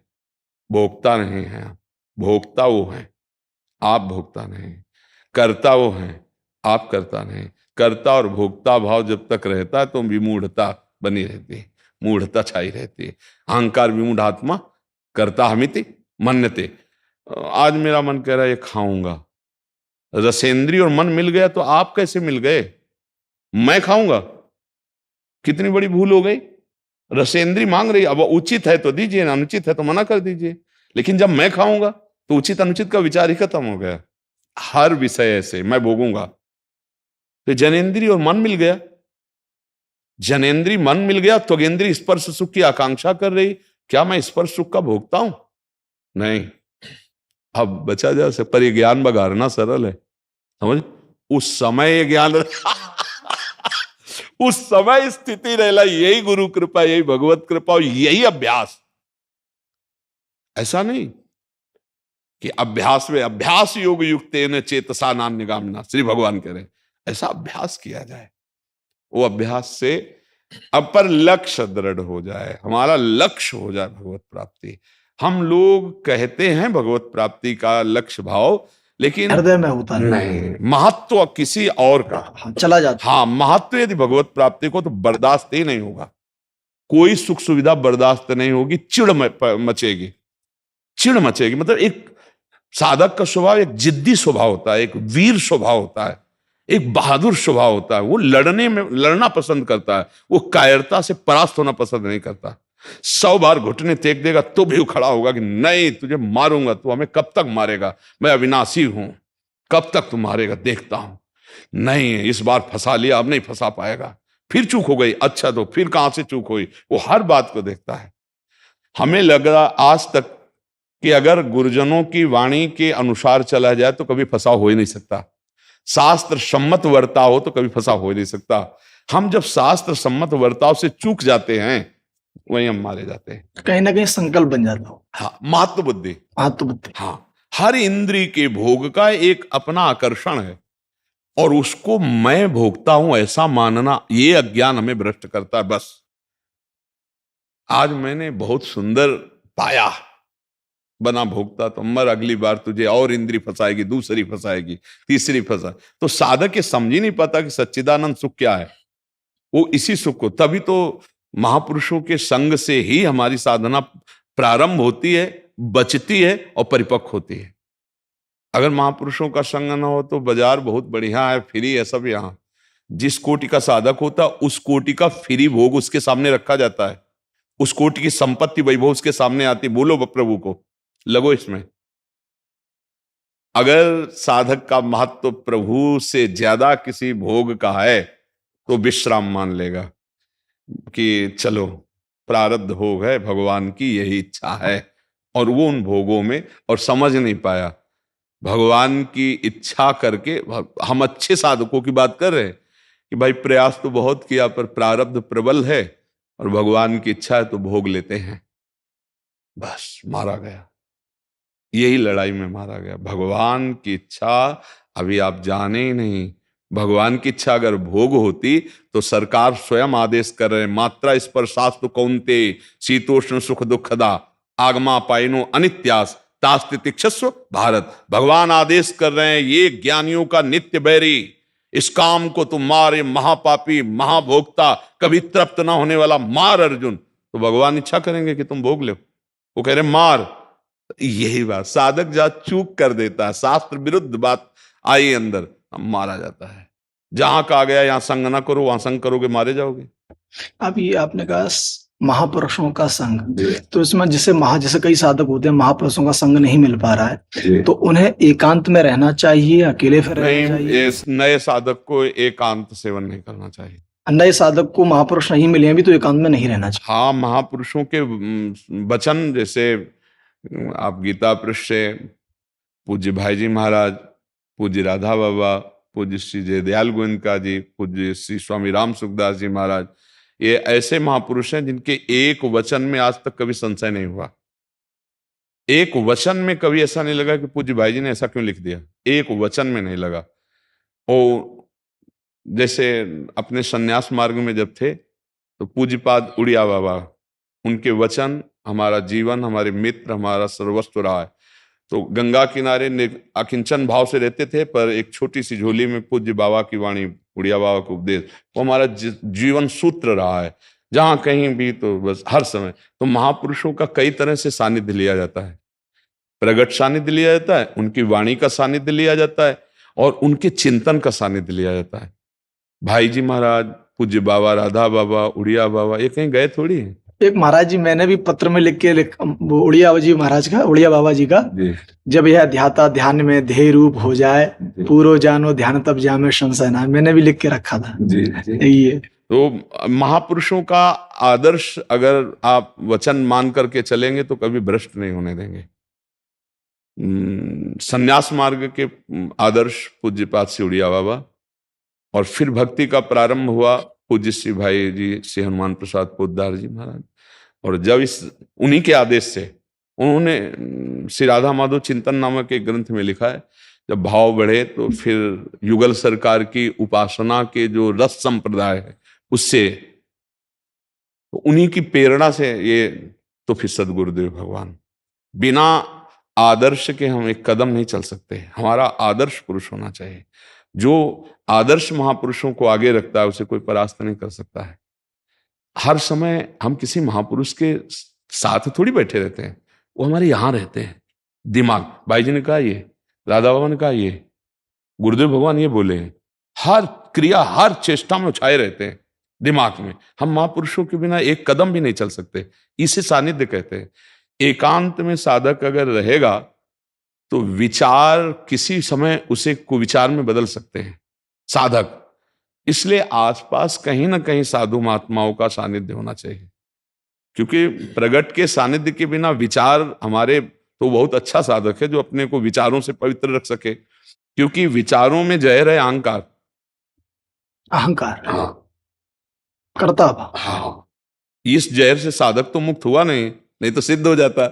भोक्ता नहीं हैं। भोक्ता वो हैं, आप भोक्ता नहीं। कर्ता वो हैं, आप कर्ता नहीं। कर्ता और भोक्ता भाव जब तक रहता है तो विमूढ़ता बनी रहती है, मूढ़ता छाई रहती है। अहंकार विमूढ़ आत्मा कर्ता हमिति मन्यते। आज मेरा मन कह रहा है ये खाऊंगा, रसेंद्री और मन मिल गया, तो आप कैसे मिल गए? मैं खाऊंगा, कितनी बड़ी भूल हो गई। रसेंद्री मांग रही, अब उचित है तो दीजिए, अनुचित है तो मना कर दीजिए। लेकिन जब मैं खाऊंगा तो उचित अनुचित का विचार ही खत्म हो गया। हर विषय ऐसे मैं भोगूंगा। तो जनेन्द्री और मन मिल गया, जनेन्द्री मन मिल गया, त्वगेंद्री स्पर्श सुख की आकांक्षा कर रही, क्या मैं स्पर्श सुख का भोगता हूं? नहीं। अब बचा जा से पर ये ज्ञान बघारना सरल है, समझ। उस समय ये ज्ञान उस समय स्थिति रहला, यही गुरु कृपा, यही भगवत कृपा, यही अभ्यास। ऐसा नहीं कि अभ्यास में अभ्यास योग युक्तेन चेतसा नान्यगामिना, श्री भगवान कह रहे हैं ऐसा अभ्यास किया जाए, वो अभ्यास से अपर लक्ष्य दृढ़ हो जाए, हमारा लक्ष्य हो जाए भगवत प्राप्ति। हम लोग कहते हैं भगवत प्राप्ति का लक्ष्य भाव, लेकिन हृदय में होता नहीं, महत्व किसी और का चला जाता। हाँ, महत्व यदि भगवत प्राप्ति को, तो बर्दाश्त ही नहीं होगा, कोई सुख सुविधा बर्दाश्त नहीं होगी, चिड़ मचेगी, चिड़ मचेगी। मतलब एक साधक का स्वभाव एक जिद्दी स्वभाव होता है, एक वीर स्वभाव होता है, एक बहादुर स्वभाव होता है। वो लड़ना पसंद करता है, वो कायरता से परास्त होना पसंद नहीं करता। 100 बार घुटने टेक देगा तो भी खड़ा होगा कि नहीं, तुझे मारूंगा, तू हमें कब तक मारेगा, मैं अविनाशी हूं, कब तक तू मारेगा देखता हूं। नहीं, इस बार फंसा लिया, अब नहीं फंसा पाएगा, फिर चूक हो गई, अच्छा तो फिर कहां से चूक हुई, वो हर बात को देखता है। हमें लग रहा आज तक कि अगर गुरुजनों की वाणी के अनुसार चला जाए तो कभी फंसा हो ही नहीं सकता, शास्त्र सम्मत वर्ताव हो तो कभी फंसा हो ही नहीं सकता। हम जब शास्त्र सम्मत वर्ताव से चूक जाते हैं, वहीं हम मारे जाते हैं। कहीं ना कहीं संकल्प बन जाता हो। हाँ, महत्व बुद्धि, आत्मबुद्धि। हाँ, हर इंद्री के भोग का एक अपना आकर्षण है, और उसको मैं भोगता हूं ऐसा मानना, ये अज्ञान हमें भ्रष्ट करता है। बस आज मैंने बहुत सुंदर पाया, बना भोगता, तो मर अगली बार तुझे और इंद्री फंसाएगी, दूसरी फंसाएगी, तीसरी फंसा। तो साधक ये समझ ही नहीं पाता कि सच्चिदानंद सुख क्या है। वो इसी सुख को, तभी तो महापुरुषों के संग से ही हमारी साधना प्रारंभ होती है, बचती है और परिपक्व होती है। अगर महापुरुषों का संग ना हो तो बाजार बहुत बढ़िया है, फ्री है सब। यहाँ जिस कोटि का साधक होता है उस कोटि का फ्री भोग उसके सामने रखा जाता है, उस कोटि की संपत्ति वैभव उसके सामने आती। बोलो प्रभु को, लगो इसमें। अगर साधक का महत्व प्रभु से ज्यादा किसी भोग का है तो विश्राम मान लेगा कि चलो प्रारब्ध भोग है, भगवान की यही इच्छा है, और वो उन भोगों में, और समझ नहीं पाया भगवान की इच्छा करके। हम अच्छे साधकों की बात कर रहे हैं कि भाई प्रयास तो बहुत किया पर प्रारब्ध प्रबल है और भगवान की इच्छा है तो भोग लेते हैं, बस मारा गया। यही लड़ाई में मारा गया। भगवान की इच्छा अभी आप जाने ही नहीं, भगवान की इच्छा अगर भोग होती तो सरकार स्वयं आदेश कर रहे हैं, मात्रा स्पर्शास्तु कौन्ते शीतोष्ण सुख दुखदा आगमा पाइनो अनित्यास तास्ति तिक्षस्व भारत। भगवान आदेश कर रहे हैं, ये ज्ञानियों का नित्य बैरी, इस काम को तुम मार, ये महापापी महाभोक्ता कभी तृप्त ना होने वाला मार अर्जुन। तो भगवान इच्छा करेंगे कि तुम भोग लो, वो कह रहे मार। यही बात साधक जा चूक कर देता है, शास्त्र विरुद्ध बात आई अंदर, मारा जाता है। जहां कहा गया यहां संग ना करो, वहां संग करोगे मारे जाओगे। अब ये आपने कहा महापुरुषों का संग, तो इसमें जैसे कई साधक होते हैं, महापुरुषों का संग नहीं मिल पा रहा है, तो उन्हें एकांत में रहना चाहिए, अकेले फिर रहना चाहिए? इस नए साधक को एकांत सेवन नहीं करना चाहिए। नए साधक को महापुरुष नहीं मिले अभी तो एकांत में नहीं रहना चाहिए? हाँ, महापुरुषों के वचन, जैसे आप गीता पृष्ठ से पूज्य भाई जी महाराज, पूज्य राधा बाबा, पूज्य श्री जयदयाल गोविंदका जी, पूज्य श्री स्वामी राम सुखदास जी महाराज, ये ऐसे महापुरुष हैं जिनके एक वचन में आज तक कभी संशय नहीं हुआ। एक वचन में कभी ऐसा नहीं लगा कि पूज्य भाई जी ने ऐसा क्यों लिख दिया, एक वचन में नहीं लगा। और जैसे अपने सन्यास मार्ग में जब थे तो पूज्यपाद उड़िया बाबा, उनके वचन हमारा जीवन, हमारे मित्र, हमारा सर्वस्व रहा है। तो गंगा किनारे अकिंचन भाव से रहते थे, पर एक छोटी सी झोली में पूज्य बाबा की वाणी, उड़िया बाबा का उपदेश, वो हमारा जीवन सूत्र रहा है। जहां कहीं भी तो बस हर समय तो महापुरुषों का कई तरह से सानिध्य लिया जाता है, प्रगट सानिध्य लिया जाता है, उनकी वाणी का सानिध्य लिया जाता है, और उनके चिंतन का सानिध्य लिया जाता है। भाई जी महाराज, पूज्य बाबा, राधा बाबा, उड़िया बाबा, ये कहीं गए थोड़ी है। एक महाराज जी, मैंने भी पत्र में लिख के उड़िया जी महाराज का, उड़िया बाबा जी का, जब यह ध्याता ध्यान में ध्येय रूप हो जाए, पूरो जानो ध्यान तब जामे संशय ना, मैंने भी लिख के रखा था। यही है। तो महापुरुषों का आदर्श अगर आप वचन मान करके चलेंगे तो कभी भ्रष्ट नहीं होने देंगे। संन्यास मार्ग के आदर्श पूज्यपाद श्री उड़िया बाबा, और फिर भक्ति का प्रारंभ हुआ पूज्य श्री भाई जी श्री हनुमान प्रसाद पोद्दार जी महाराज। और जब उन्हीं के आदेश से उन्होंने श्री राधा माधव चिंतन नामक एक ग्रंथ में लिखा है, जब भाव बढ़े तो फिर युगल सरकार की उपासना के जो रस संप्रदाय है उससे, तो उन्हीं की प्रेरणा से ये, तो फिर सदगुरुदेव भगवान। बिना आदर्श के हम एक कदम नहीं चल सकते, हमारा आदर्श पुरुष होना चाहिए। जो आदर्श महापुरुषों को आगे रखता है उसे कोई परास्त नहीं कर सकता है। हर समय हम किसी महापुरुष के साथ थोड़ी बैठे रहते हैं, वो हमारे यहां रहते हैं। दिमाग, भाई जी ने कहा ये, राधा बाबा ने कहा ये, गुरुदेव भगवान ये बोले हैं, हर क्रिया हर चेष्टा में छाए रहते हैं दिमाग में। हम महापुरुषों के बिना एक कदम भी नहीं चल सकते, इसे सानिध्य कहते हैं। एकांत में साधक अगर रहेगा तो विचार किसी समय उसे कुविचार में बदल सकते हैं साधक। इसलिए आसपास कहीं ना कहीं साधु महात्माओं का सानिध्य होना चाहिए, क्योंकि प्रगट के सानिध्य के बिना विचार हमारे, तो बहुत अच्छा साधक है जो अपने को विचारों से पवित्र रख सके, क्योंकि विचारों में जहर है अहंकार। अहंकार, हाँ, करता भाव। हाँ, इस जहर से साधक तो मुक्त हुआ नहीं तो सिद्ध हो जाता।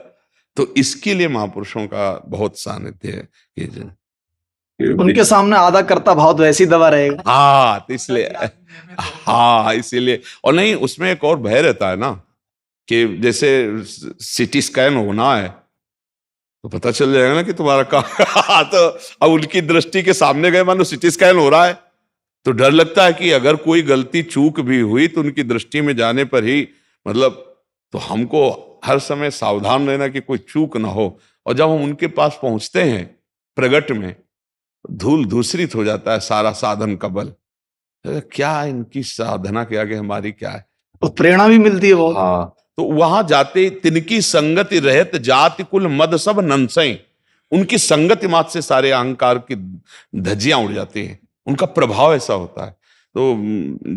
तो इसके लिए महापुरुषों का बहुत सानिध्य है कि उनके सामने आधा करता भाव तो ऐसी दबा रहेगा। हाँ, तो इसलिए, हाँ इसीलिए। और नहीं, उसमें एक और भय रहता है ना, कि जैसे सिटी स्कैन होना है तो पता चल जाएगा ना कि तुम्हारा कहाँ तो अब उनकी दृष्टि के सामने गए, मानो सिटी स्कैन हो रहा है, तो डर लगता है कि अगर कोई गलती चूक भी हुई तो उनकी दृष्टि में जाने पर ही, मतलब, तो हमको हर समय सावधान रहना कि कोई चूक ना हो। और जब हम उनके पास पहुंचते हैं प्रगट में, धूल धूसरित हो जाता है सारा साधन का बल। क्या इनकी साधना के आगे हमारी क्या है, तो प्रेरणा भी मिलती है बहुत। हाँ, तो वहां जाते तिनकी संगति रहत जाति कुल मद सब नंसई, उनकी संगति मात्र से सारे अहंकार की धज्जियां उड़ जाती हैं, उनका प्रभाव ऐसा होता है। तो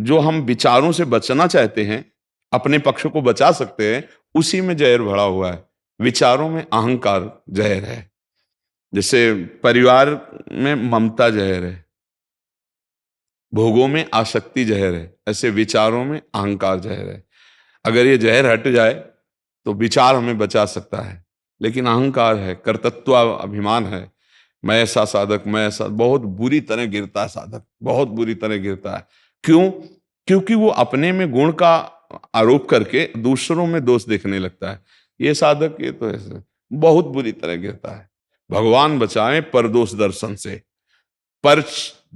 जो हम विचारों से बचना चाहते हैं, अपने पक्ष को बचा सकते हैं, उसी में जहर भरा हुआ है। विचारों में अहंकार जहर है, जैसे परिवार में ममता जहर है, भोगों में आसक्ति जहर है, ऐसे विचारों में अहंकार जहर है। अगर ये जहर हट जाए तो विचार हमें बचा सकता है, लेकिन अहंकार है, कर्तृत्व अभिमान है, मैं ऐसा साधक, मैं ऐसा, बहुत बुरी तरह गिरता है साधक, बहुत बुरी तरह गिरता है। क्यों? क्योंकि वो अपने में गुण का आरोप करके दूसरों में दोष देखने लगता है। ये साधक ये तो ऐसे बहुत बुरी तरह गिरता है। भगवान बचाएं परदोष दर्शन से। पर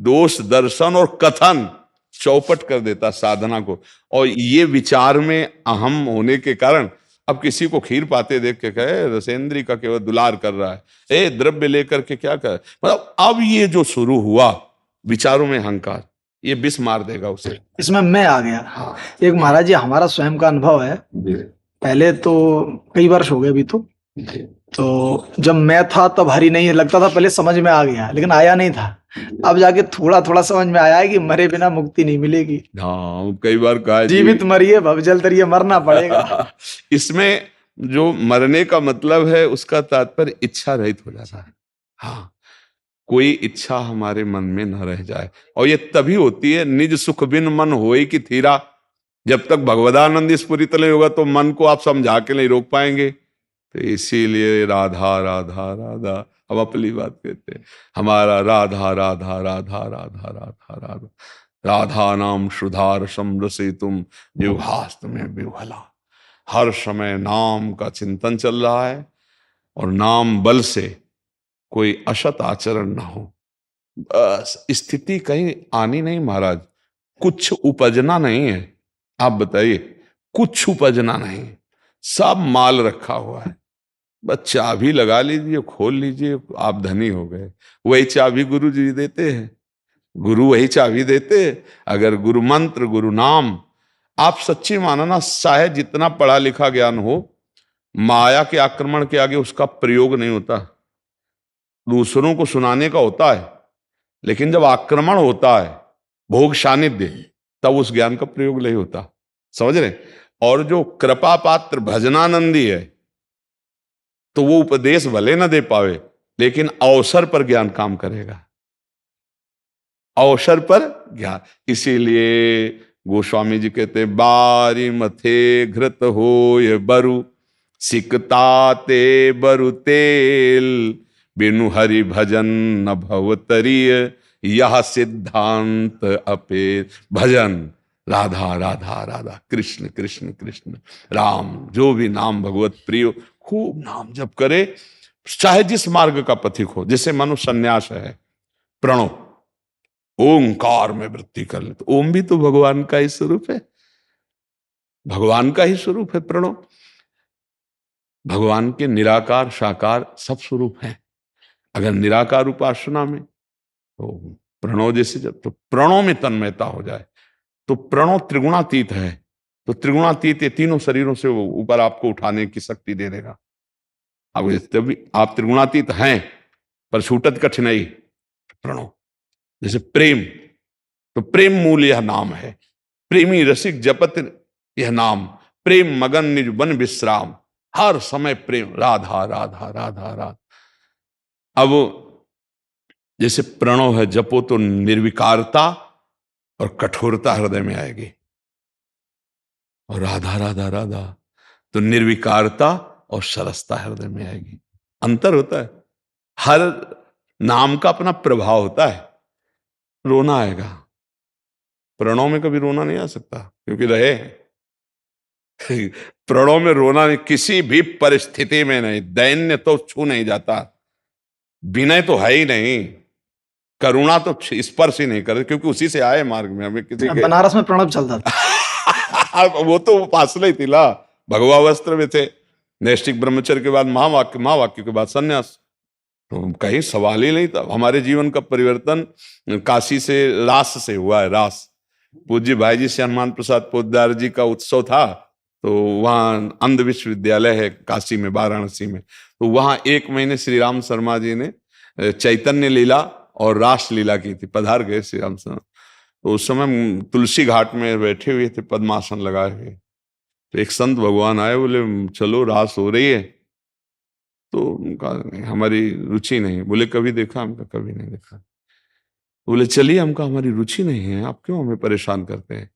दोष दर्शन और कथन चौपट कर देता साधना को। और ये विचार में अहम होने के कारण अब किसी को खीर पाते देख के कहे रसेंद्री का केवल दुलार कर रहा है, ए द्रव्य लेकर के क्या कर, मतलब अब ये जो शुरू हुआ विचारों में अहंकार, ये विष मार देगा उसे। इसमें मैं आ गया। हाँ। एक महाराज जी हमारा स्वयं का अनुभव है। पहले तो कई वर्ष हो गए अभी तो जब मैं था तब हरि नहीं लगता था, पहले समझ में आ गया लेकिन आया नहीं था। अब जाके थोड़ा थोड़ा समझ में आया है कि मरे बिना मुक्ति नहीं मिलेगी। हाँ, कई बार कहा है जीवित मरिए भवजल तरिए, मरना पड़ेगा। इसमें जो मरने का मतलब है उसका तात्पर्य इच्छा रहित हो जाता है। हाँ, कोई इच्छा हमारे मन में न रह जाए। और ये तभी होती है निज सुख बिन मन होए कि थीरा। जब तक भगवदानंद स्फुरित नहीं होगा तो मन को आप समझा के नहीं रोक पाएंगे। तो इसीलिए राधा राधा राधा, हम अपनी बात कहते हैं, हमारा राधा राधा राधा राधा राधा राधा, राधा नाम सुधार समरसे तुम जिह्वास्त में विह्वला। हर समय नाम का चिंतन चल रहा है और नाम बल से कोई असत आचरण ना हो। बस स्थिति कहीं आनी नहीं महाराज, कुछ उपजना नहीं है। आप बताइए, कुछ उपजना नहीं, सब माल रखा हुआ है। बस चाबी लगा लीजिए, खोल लीजिए, आप धनी हो गए। वही चाबी गुरु जी देते हैं, गुरु वही चाबी देते हैं। अगर गुरु मंत्र गुरु नाम आप सच्ची मानो ना, चाहे जितना पढ़ा लिखा ज्ञान हो, माया के आक्रमण के आगे उसका प्रयोग नहीं होता। दूसरों को सुनाने का होता है, लेकिन जब आक्रमण होता है भोग सानिध्य, तब उस ज्ञान का प्रयोग नहीं होता। समझ रहे? और जो कृपा पात्र भजनानंदी है तो वो उपदेश भले ना दे पावे, लेकिन अवसर पर ज्ञान काम करेगा, अवसर पर ज्ञान। इसीलिए गोस्वामी जी कहते बारी मथे घृत होय बरु, सिकताते बरु तेल, बिनु हरि भजन न भवतरिय, यह सिद्धांत अपे। भजन राधा राधा राधा, कृष्ण कृष्ण कृष्ण राम, जो भी नाम भगवत प्रिय, खूब नाम जप करे, चाहे जिस मार्ग का पथिक हो। जैसे मनु संन्यास है, प्रणव ओंकार में वृत्ति कर ले, तो ओम भी तो भगवान का ही स्वरूप है, भगवान का ही स्वरूप है प्रणव। भगवान के निराकार साकार सब स्वरूप हैं। अगर निराकार उपासना में तो प्रणव जैसे, जब तो प्रणव में तन्मयता हो जाए तो प्रणव त्रिगुणातीत है। तो त्रिगुणातीत ये तीनों शरीरों से ऊपर आपको उठाने की शक्ति दे देगा। अब तभी आप त्रिगुणातीत हैं, पर छूटत कठिनाई प्रणव। जैसे प्रेम, तो प्रेम मूल यह नाम है, प्रेमी रसिक जपत यह नाम, प्रेम मगन निज बन विश्राम, हर समय प्रेम, राधा राधा राधा राधा। अब जैसे प्रणव है, जपो तो निर्विकारता और कठोरता हृदय में आएगी, और राधा राधा राधा तो निर्विकारता और सरसता हृदय में आएगी। अंतर होता है, हर नाम का अपना प्रभाव होता है। रोना आएगा, प्रणव में कभी रोना नहीं आ सकता, क्योंकि रहे हैं। प्रणव में रोना नहीं, किसी भी परिस्थिति में नहीं। दैन्य तो छू नहीं जाता, विनय तो है ही नहीं, करुणा तो स्पर्श ही नहीं करे, क्योंकि उसी से आए मार्ग में। हमें किसी के बनारस में प्रणव चलता था। वो तो उपासना ही थी ला, भगवा वस्त्र में थे। नैष्ठिक ब्रह्मचर्य के बाद महावाक्य के बाद सन्यास, तो कहीं सवाल ही नहीं था। हमारे जीवन का परिवर्तन काशी से रास से हुआ है। रास पूज्य भाई जी से हनुमान प्रसाद पोद्दार जी का उत्सव था, तो वहाँ अंध विश्वविद्यालय है काशी में, वाराणसी में, तो वहाँ 1 महीने श्री राम शर्मा जी ने चैतन्य लीला और रास लीला की थी। पधार गए श्री राम शर्मा, तो उस समय तुलसी घाट में बैठे हुए थे, पद्मासन लगाए हुए। तो एक संत भगवान आए, बोले चलो रास हो रही है। तो उनका हमारी रुचि नहीं। बोले कभी देखा? हमका कभी नहीं देखा। बोले चलिए, हमका हमारी रुचि नहीं है, आप क्यों हमें परेशान करते हैं,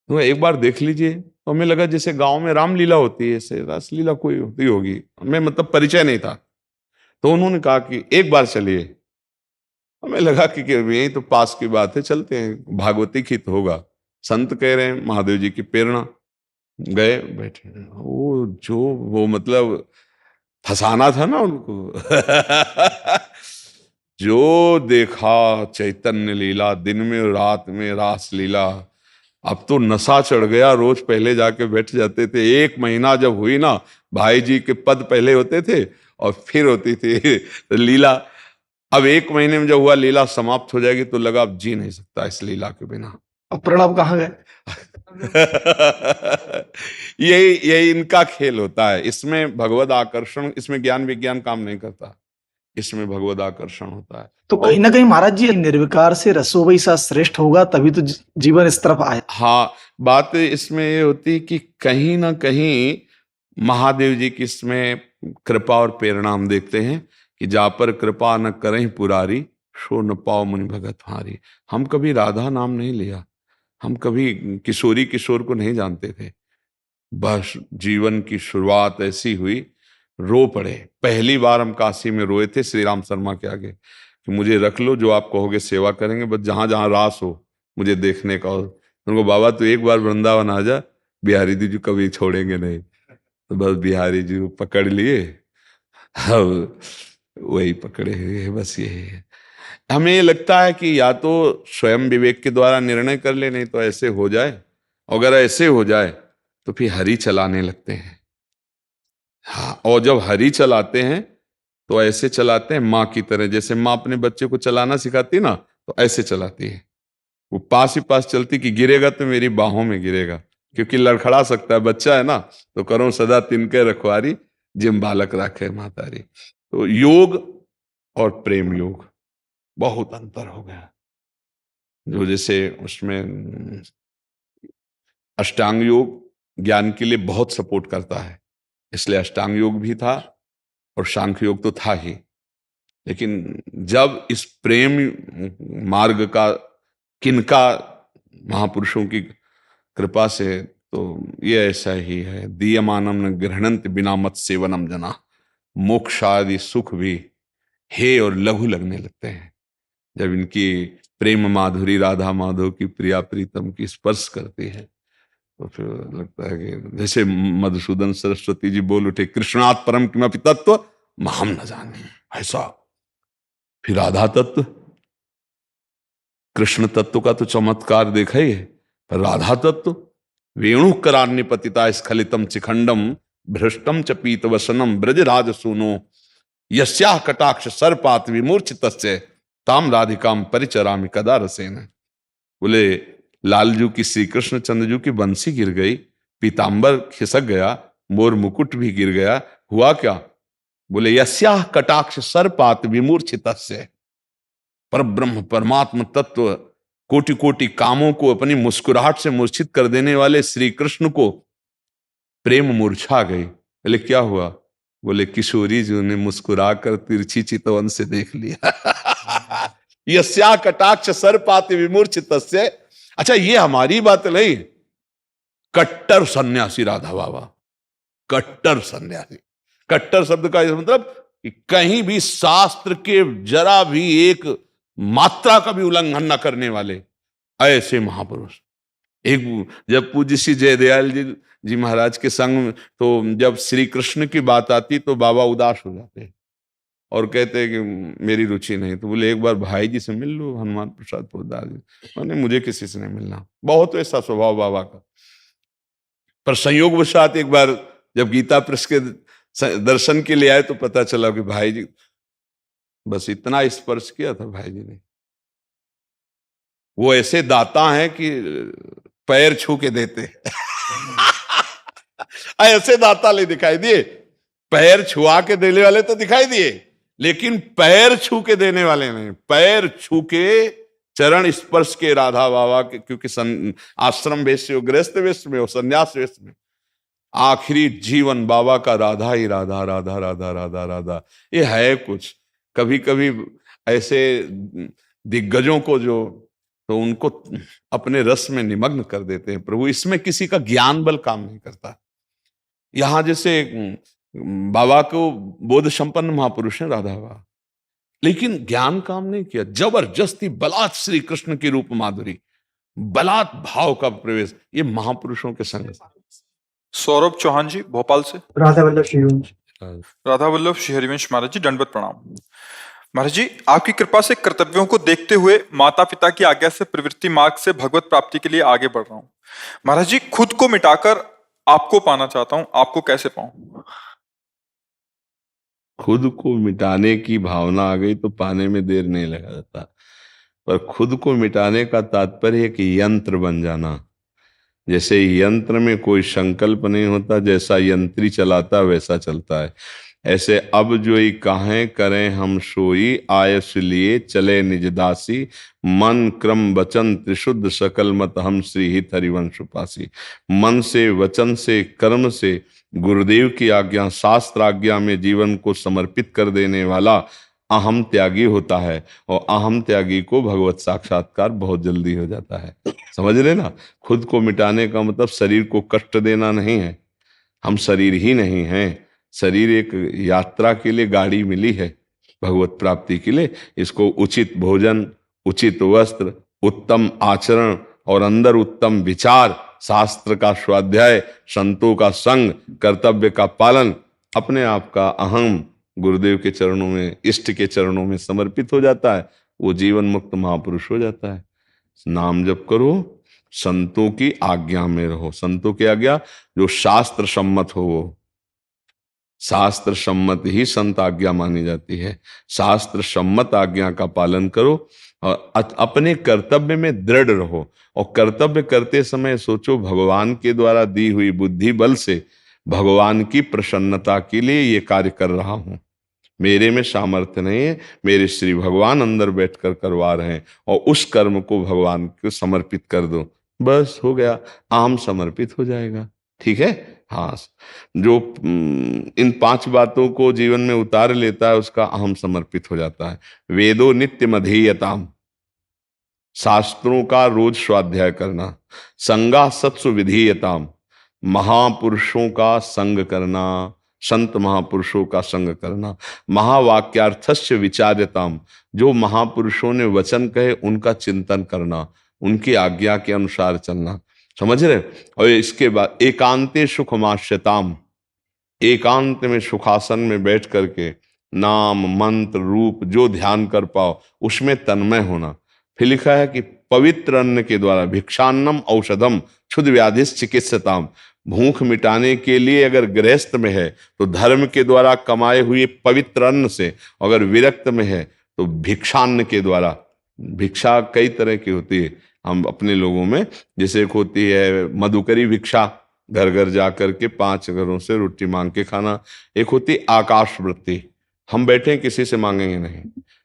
तो एक बार देख लीजिए। तो हमें लगा जैसे गांव में रामलीला होती है, ऐसे रासलीला कोई होती होगी, हमें मतलब परिचय नहीं था। तो उन्होंने कहा कि एक बार चलिए। हमें लगा कि यही तो पास की बात है, चलते हैं, भागवती की तो होगा, संत कह रहे हैं, महादेव जी की प्रेरणा। गए, बैठे, वो मतलब फंसाना था ना उनको। जो देखा चैतन्य लीला, दिन में रात में रास लीला। अब तो नशा चढ़ गया, रोज पहले जाके बैठ जाते थे। 1 महीना जब हुई ना, भाई जी के पद पहले होते थे और फिर होती थी लीला। अब 1 महीने में जब हुआ लीला समाप्त हो जाएगी, तो लगा अब जी नहीं सकता इस लीला के बिना। अब प्रणब कहाँ गए? यही इनका खेल होता है। इसमें भगवद आकर्षण, इसमें ज्ञान विज्ञान काम नहीं करता, इसमें भगवद आकर्षण होता है। तो कहीं ना कहीं महाराज जी निर्विकार से रसोवई सा श्रेष्ठ होगा, तभी तो जीवन इस तरफ आया। हाँ, बात इसमें ये होती है कि कहीं ना कहीं महादेव जी की इसमें कृपा और प्रेरणा हम देखते हैं कि जा पर कृपा न करें पुरारी, सो न पाओ मुनि भगत हारी। हम कभी राधा नाम नहीं लिया, हम कभी किशोरी किशोर को नहीं जानते थे। बस जीवन की शुरुआत ऐसी हुई, रो पड़े। पहली बार हम काशी में रोए थे श्री राम शर्मा के आगे कि मुझे रख लो, जो आप कहोगे सेवा करेंगे, बस जहां जहां रास हो मुझे देखने का। उनको बाबा तो एक बार वृंदावन आ जा, बिहारी जी कभी छोड़ेंगे नहीं। तो बस बिहारी जी को पकड़ लिए, अब वही पकड़े हुए हैं, बस यही है। हमें ये लगता है कि या तो स्वयं विवेक के द्वारा निर्णय कर ले, नहीं तो ऐसे हो जाए। अगर ऐसे हो जाए तो फिर हरि चलाने लगते हैं। हाँ, और जब हरि चलाते हैं तो ऐसे चलाते हैं माँ की तरह। जैसे माँ अपने बच्चे को चलाना सिखाती ना, तो ऐसे चलाती है। वो पास ही पास चलती कि गिरेगा तो मेरी बाहों में गिरेगा, क्योंकि लड़खड़ा सकता है, बच्चा है ना। तो करो सदा तिनके रखवारी, जिम बालक राखे मातारी। तो योग और प्रेम योग बहुत अंतर हो गया। जो जैसे उसमें अष्टांग योग ज्ञान के लिए बहुत सपोर्ट करता है, इसलिए अष्टांग योग भी था और सांख्य योग तो था ही। लेकिन जब इस प्रेम मार्ग का किनका महापुरुषों की कृपा से, तो ये ऐसा ही है। दीयमानम न गृह्णन्ति बिना मत सेवनम जना, मोक्ष आदि सुख भी हे और लघु लगने लगते हैं जब इनकी प्रेम माधुरी राधा माधव की प्रिया प्रीतम की स्पर्श करती है। तो फिर लगता है कि जैसे मधुसूदन सरस्वती जी बोल उठे, कृष्णात् परम किमपि तत्व महम न जाने, ऐसा। फिर राधा तत्व, कृष्ण तत्व का तो चमत्कार देखा ही है, पर राधा तत्व वेणु करान्य पतिता स्खलितम चिखंडम भ्रष्टम च पीत वसनम ब्रजराज सुनो यस्याह कटाक्ष सर्पात विमूर्छितस्य ताम राधिकाम परिचरामि कदा रसेन। बोले लालजू की, श्री कृष्ण चंद्रजू की बंसी गिर गई, पीतांबर खिसक गया, मोर मुकुट भी गिर गया। हुआ क्या? बोले यस्याह कटाक्ष सर्पात विमूर्छितस्य, पर ब्रह्म परमात्म तत्व कोटि कोटि कामों को अपनी मुस्कुराहट से मूर्छित कर देने वाले श्री कृष्ण को प्रेम मूर्छा गई। बोले क्या हुआ? बोले किशोरी जी ने मुस्कुरा कर तिरछी चितवन से देख लिया। यस्या कटाक्ष सर्पाति विमूर्छितस्य। अच्छा, ये हमारी बात नहीं, कट्टर सन्यासी राधा बाबा, कट्टर सन्यासी। कट्टर शब्द का मतलब कि कहीं भी शास्त्र के जरा भी एक मात्रा का भी उल्लंघन न करने वाले ऐसे महापुरुष। एक जब पूज्य श्री जयदयाल जी महाराज के संग में, तो जब श्री कृष्ण की बात आती तो बाबा उदास हो जाते हैं और कहते हैं कि मेरी रुचि नहीं। तो बोले एक बार भाई जी से मिल लो, हनुमान प्रसाद पोद्दार जी। मैंने मुझे किसी से नहीं मिलना, बहुत ऐसा स्वभाव बाबा का। पर संयोगवशात एक बार जब गीता प्रेस के दर्शन के लिए आए तो पता चला कि भाई जी, बस इतना स्पर्श किया था भाई जी ने। वो ऐसे दाता हैं कि पैर छू के देते। ऐसे दाता ले दिखाई दिए, पैर छुआ के देने वाले तो दिखाई दिए, लेकिन पैर छू के देने वाले नहीं। पैर छू के चरण स्पर्श के राधा बाबा के, क्योंकि आश्रम वेश से, गृहस्थ वेश में हो, संन्यास वेश में, आखिरी जीवन बाबा का राधा ही राधा राधा राधा राधा राधा। ये है कुछ। कभी कभी ऐसे दिग्गजों को जो, तो उनको अपने रस में निमग्न कर देते हैं प्रभु। इसमें किसी का ज्ञान बल काम नहीं करता। यहां जैसे बाबा को बोध संपन्न महापुरुष है राधा बाबा, लेकिन ज्ञान काम नहीं किया, जबरदस्ती बलात् श्री कृष्ण की रूप माधुरी, बलात् भाव का प्रवेश, ये महापुरुषों के संग। सौरभ चौहान जी भोपाल से। राधा वल्लभ श्रीवंश। राधा वल्लभ श्री हरिवंश महाराज जी, दंडवत प्रणाम। महाराज जी, आपकी कृपा से कर्तव्यों को देखते हुए माता पिता की आज्ञा से प्रवृत्ति मार्ग से भगवत प्राप्ति के लिए आगे बढ़ रहा हूँ। महाराज जी, खुद को मिटाकर आपको पाना चाहता हूँ, आपको कैसे पाऊं? खुद को मिटाने की भावना आ गई तो पाने में देर नहीं लगा जाता, पर खुद को मिटाने का तात्पर्य एक यंत्र बन जाना। जैसे यंत्र में कोई संकल्प नहीं होता, जैसा यंत्री चलाता वैसा चलता है, ऐसे अब जोई काहें करें हम सोई, आयस लिए चले निज दासी, मन क्रम वचन त्रिशुद्ध सकल मत हम श्री हित हरिवंश उपासी। मन से, वचन से, कर्म से गुरुदेव की आज्ञा, शास्त्र आज्ञा में जीवन को समर्पित कर देने वाला अहम त्यागी होता है, और अहम त्यागी को भगवत साक्षात्कार बहुत जल्दी हो जाता है। समझ रहे ना? खुद को मिटाने का मतलब शरीर को कष्ट देना नहीं है। हम शरीर ही नहीं हैं, शरीर एक यात्रा के लिए गाड़ी मिली है भगवत प्राप्ति के लिए। इसको उचित भोजन, उचित वस्त्र, उत्तम आचरण और अंदर उत्तम विचार, शास्त्र का स्वाध्याय, संतों का संग, कर्तव्य का पालन, अपने आप का अहम गुरुदेव के चरणों में, इष्ट के चरणों में समर्पित हो जाता है, वो जीवन मुक्त महापुरुष हो जाता है। नाम जप करो, संतों की आज्ञा में रहो। संतों की आज्ञा जो शास्त्र सम्मत हो, वो शास्त्र सम्मत ही संत आज्ञा मानी जाती है। शास्त्र सम्मत आज्ञा का पालन करो और अपने कर्तव्य में दृढ़ रहो। और कर्तव्य करते समय सोचो, भगवान के द्वारा दी हुई बुद्धि बल से भगवान की प्रसन्नता के लिए ये कार्य कर रहा हूं। मेरे में सामर्थ्य नहीं है, मेरे श्री भगवान अंदर बैठकर करवा रहे हैं, और उस कर्म को भगवान को समर्पित कर दो, बस हो गया, आम समर्पित हो जाएगा। ठीक है? हाँ, जो इन 5 बातों को जीवन में उतार लेता है उसका अहम समर्पित हो जाता है। वेदो नित्य मधेयताम, शास्त्रों का रोज स्वाध्याय करना। संगा सत्सु विधीयताम, महापुरुषों का संग करना, संत महापुरुषों का संग करना। महावाक्यार्थस्य विचार्यताम, जो महापुरुषों ने वचन कहे उनका चिंतन करना, उनकी आज्ञा के अनुसार चलना। समझ रहे? और इसके बाद एकांते सुखमाश्यताम, एकांत में सुखासन में बैठ करके नाम मंत्र रूप जो ध्यान कर पाओ उसमें तन्मय होना। फिर लिखा है कि पवित्र अन्न के द्वारा, भिक्षान्नम औषधम क्षुद्र व्याधिस चिकित्सताम, भूख मिटाने के लिए अगर गृहस्थ में है तो धर्म के द्वारा कमाए हुए पवित्र अन्न से, अगर विरक्त में है तो भिक्षान्न के द्वारा। भिक्षा कई तरह की होती है हम अपने लोगों में, जैसे एक होती है मधुकरी भिक्षा, घर घर जा करके 5 घरों से रोटी मांग के खाना। एक होती आकाश वृत्ति, हम बैठे किसी से मांगेंगे नहीं,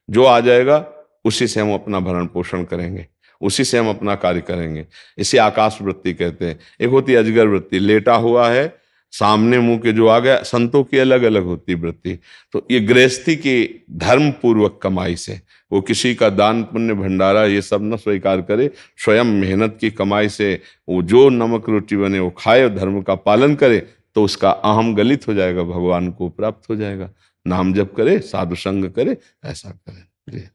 जो आ जाएगा उसी से हम अपना भरण पोषण करेंगे, उसी से हम अपना कार्य करेंगे, इसे आकाश वृत्ति कहते हैं। एक होती अजगर वृत्ति, लेटा हुआ है सामने मुंह के जो आ गया, संतों की अलग अलग होती वृत्ति। तो ये गृहस्थी की धर्म पूर्वक कमाई से, वो किसी का दान पुण्य भंडारा ये सब न स्वीकार करे, स्वयं मेहनत की कमाई से वो जो नमक रोटी बने वो खाए, धर्म का पालन करे, तो उसका अहम गलित हो जाएगा, भगवान को प्राप्त हो जाएगा। नाम जप करे, साधु संग करे, ऐसा करे।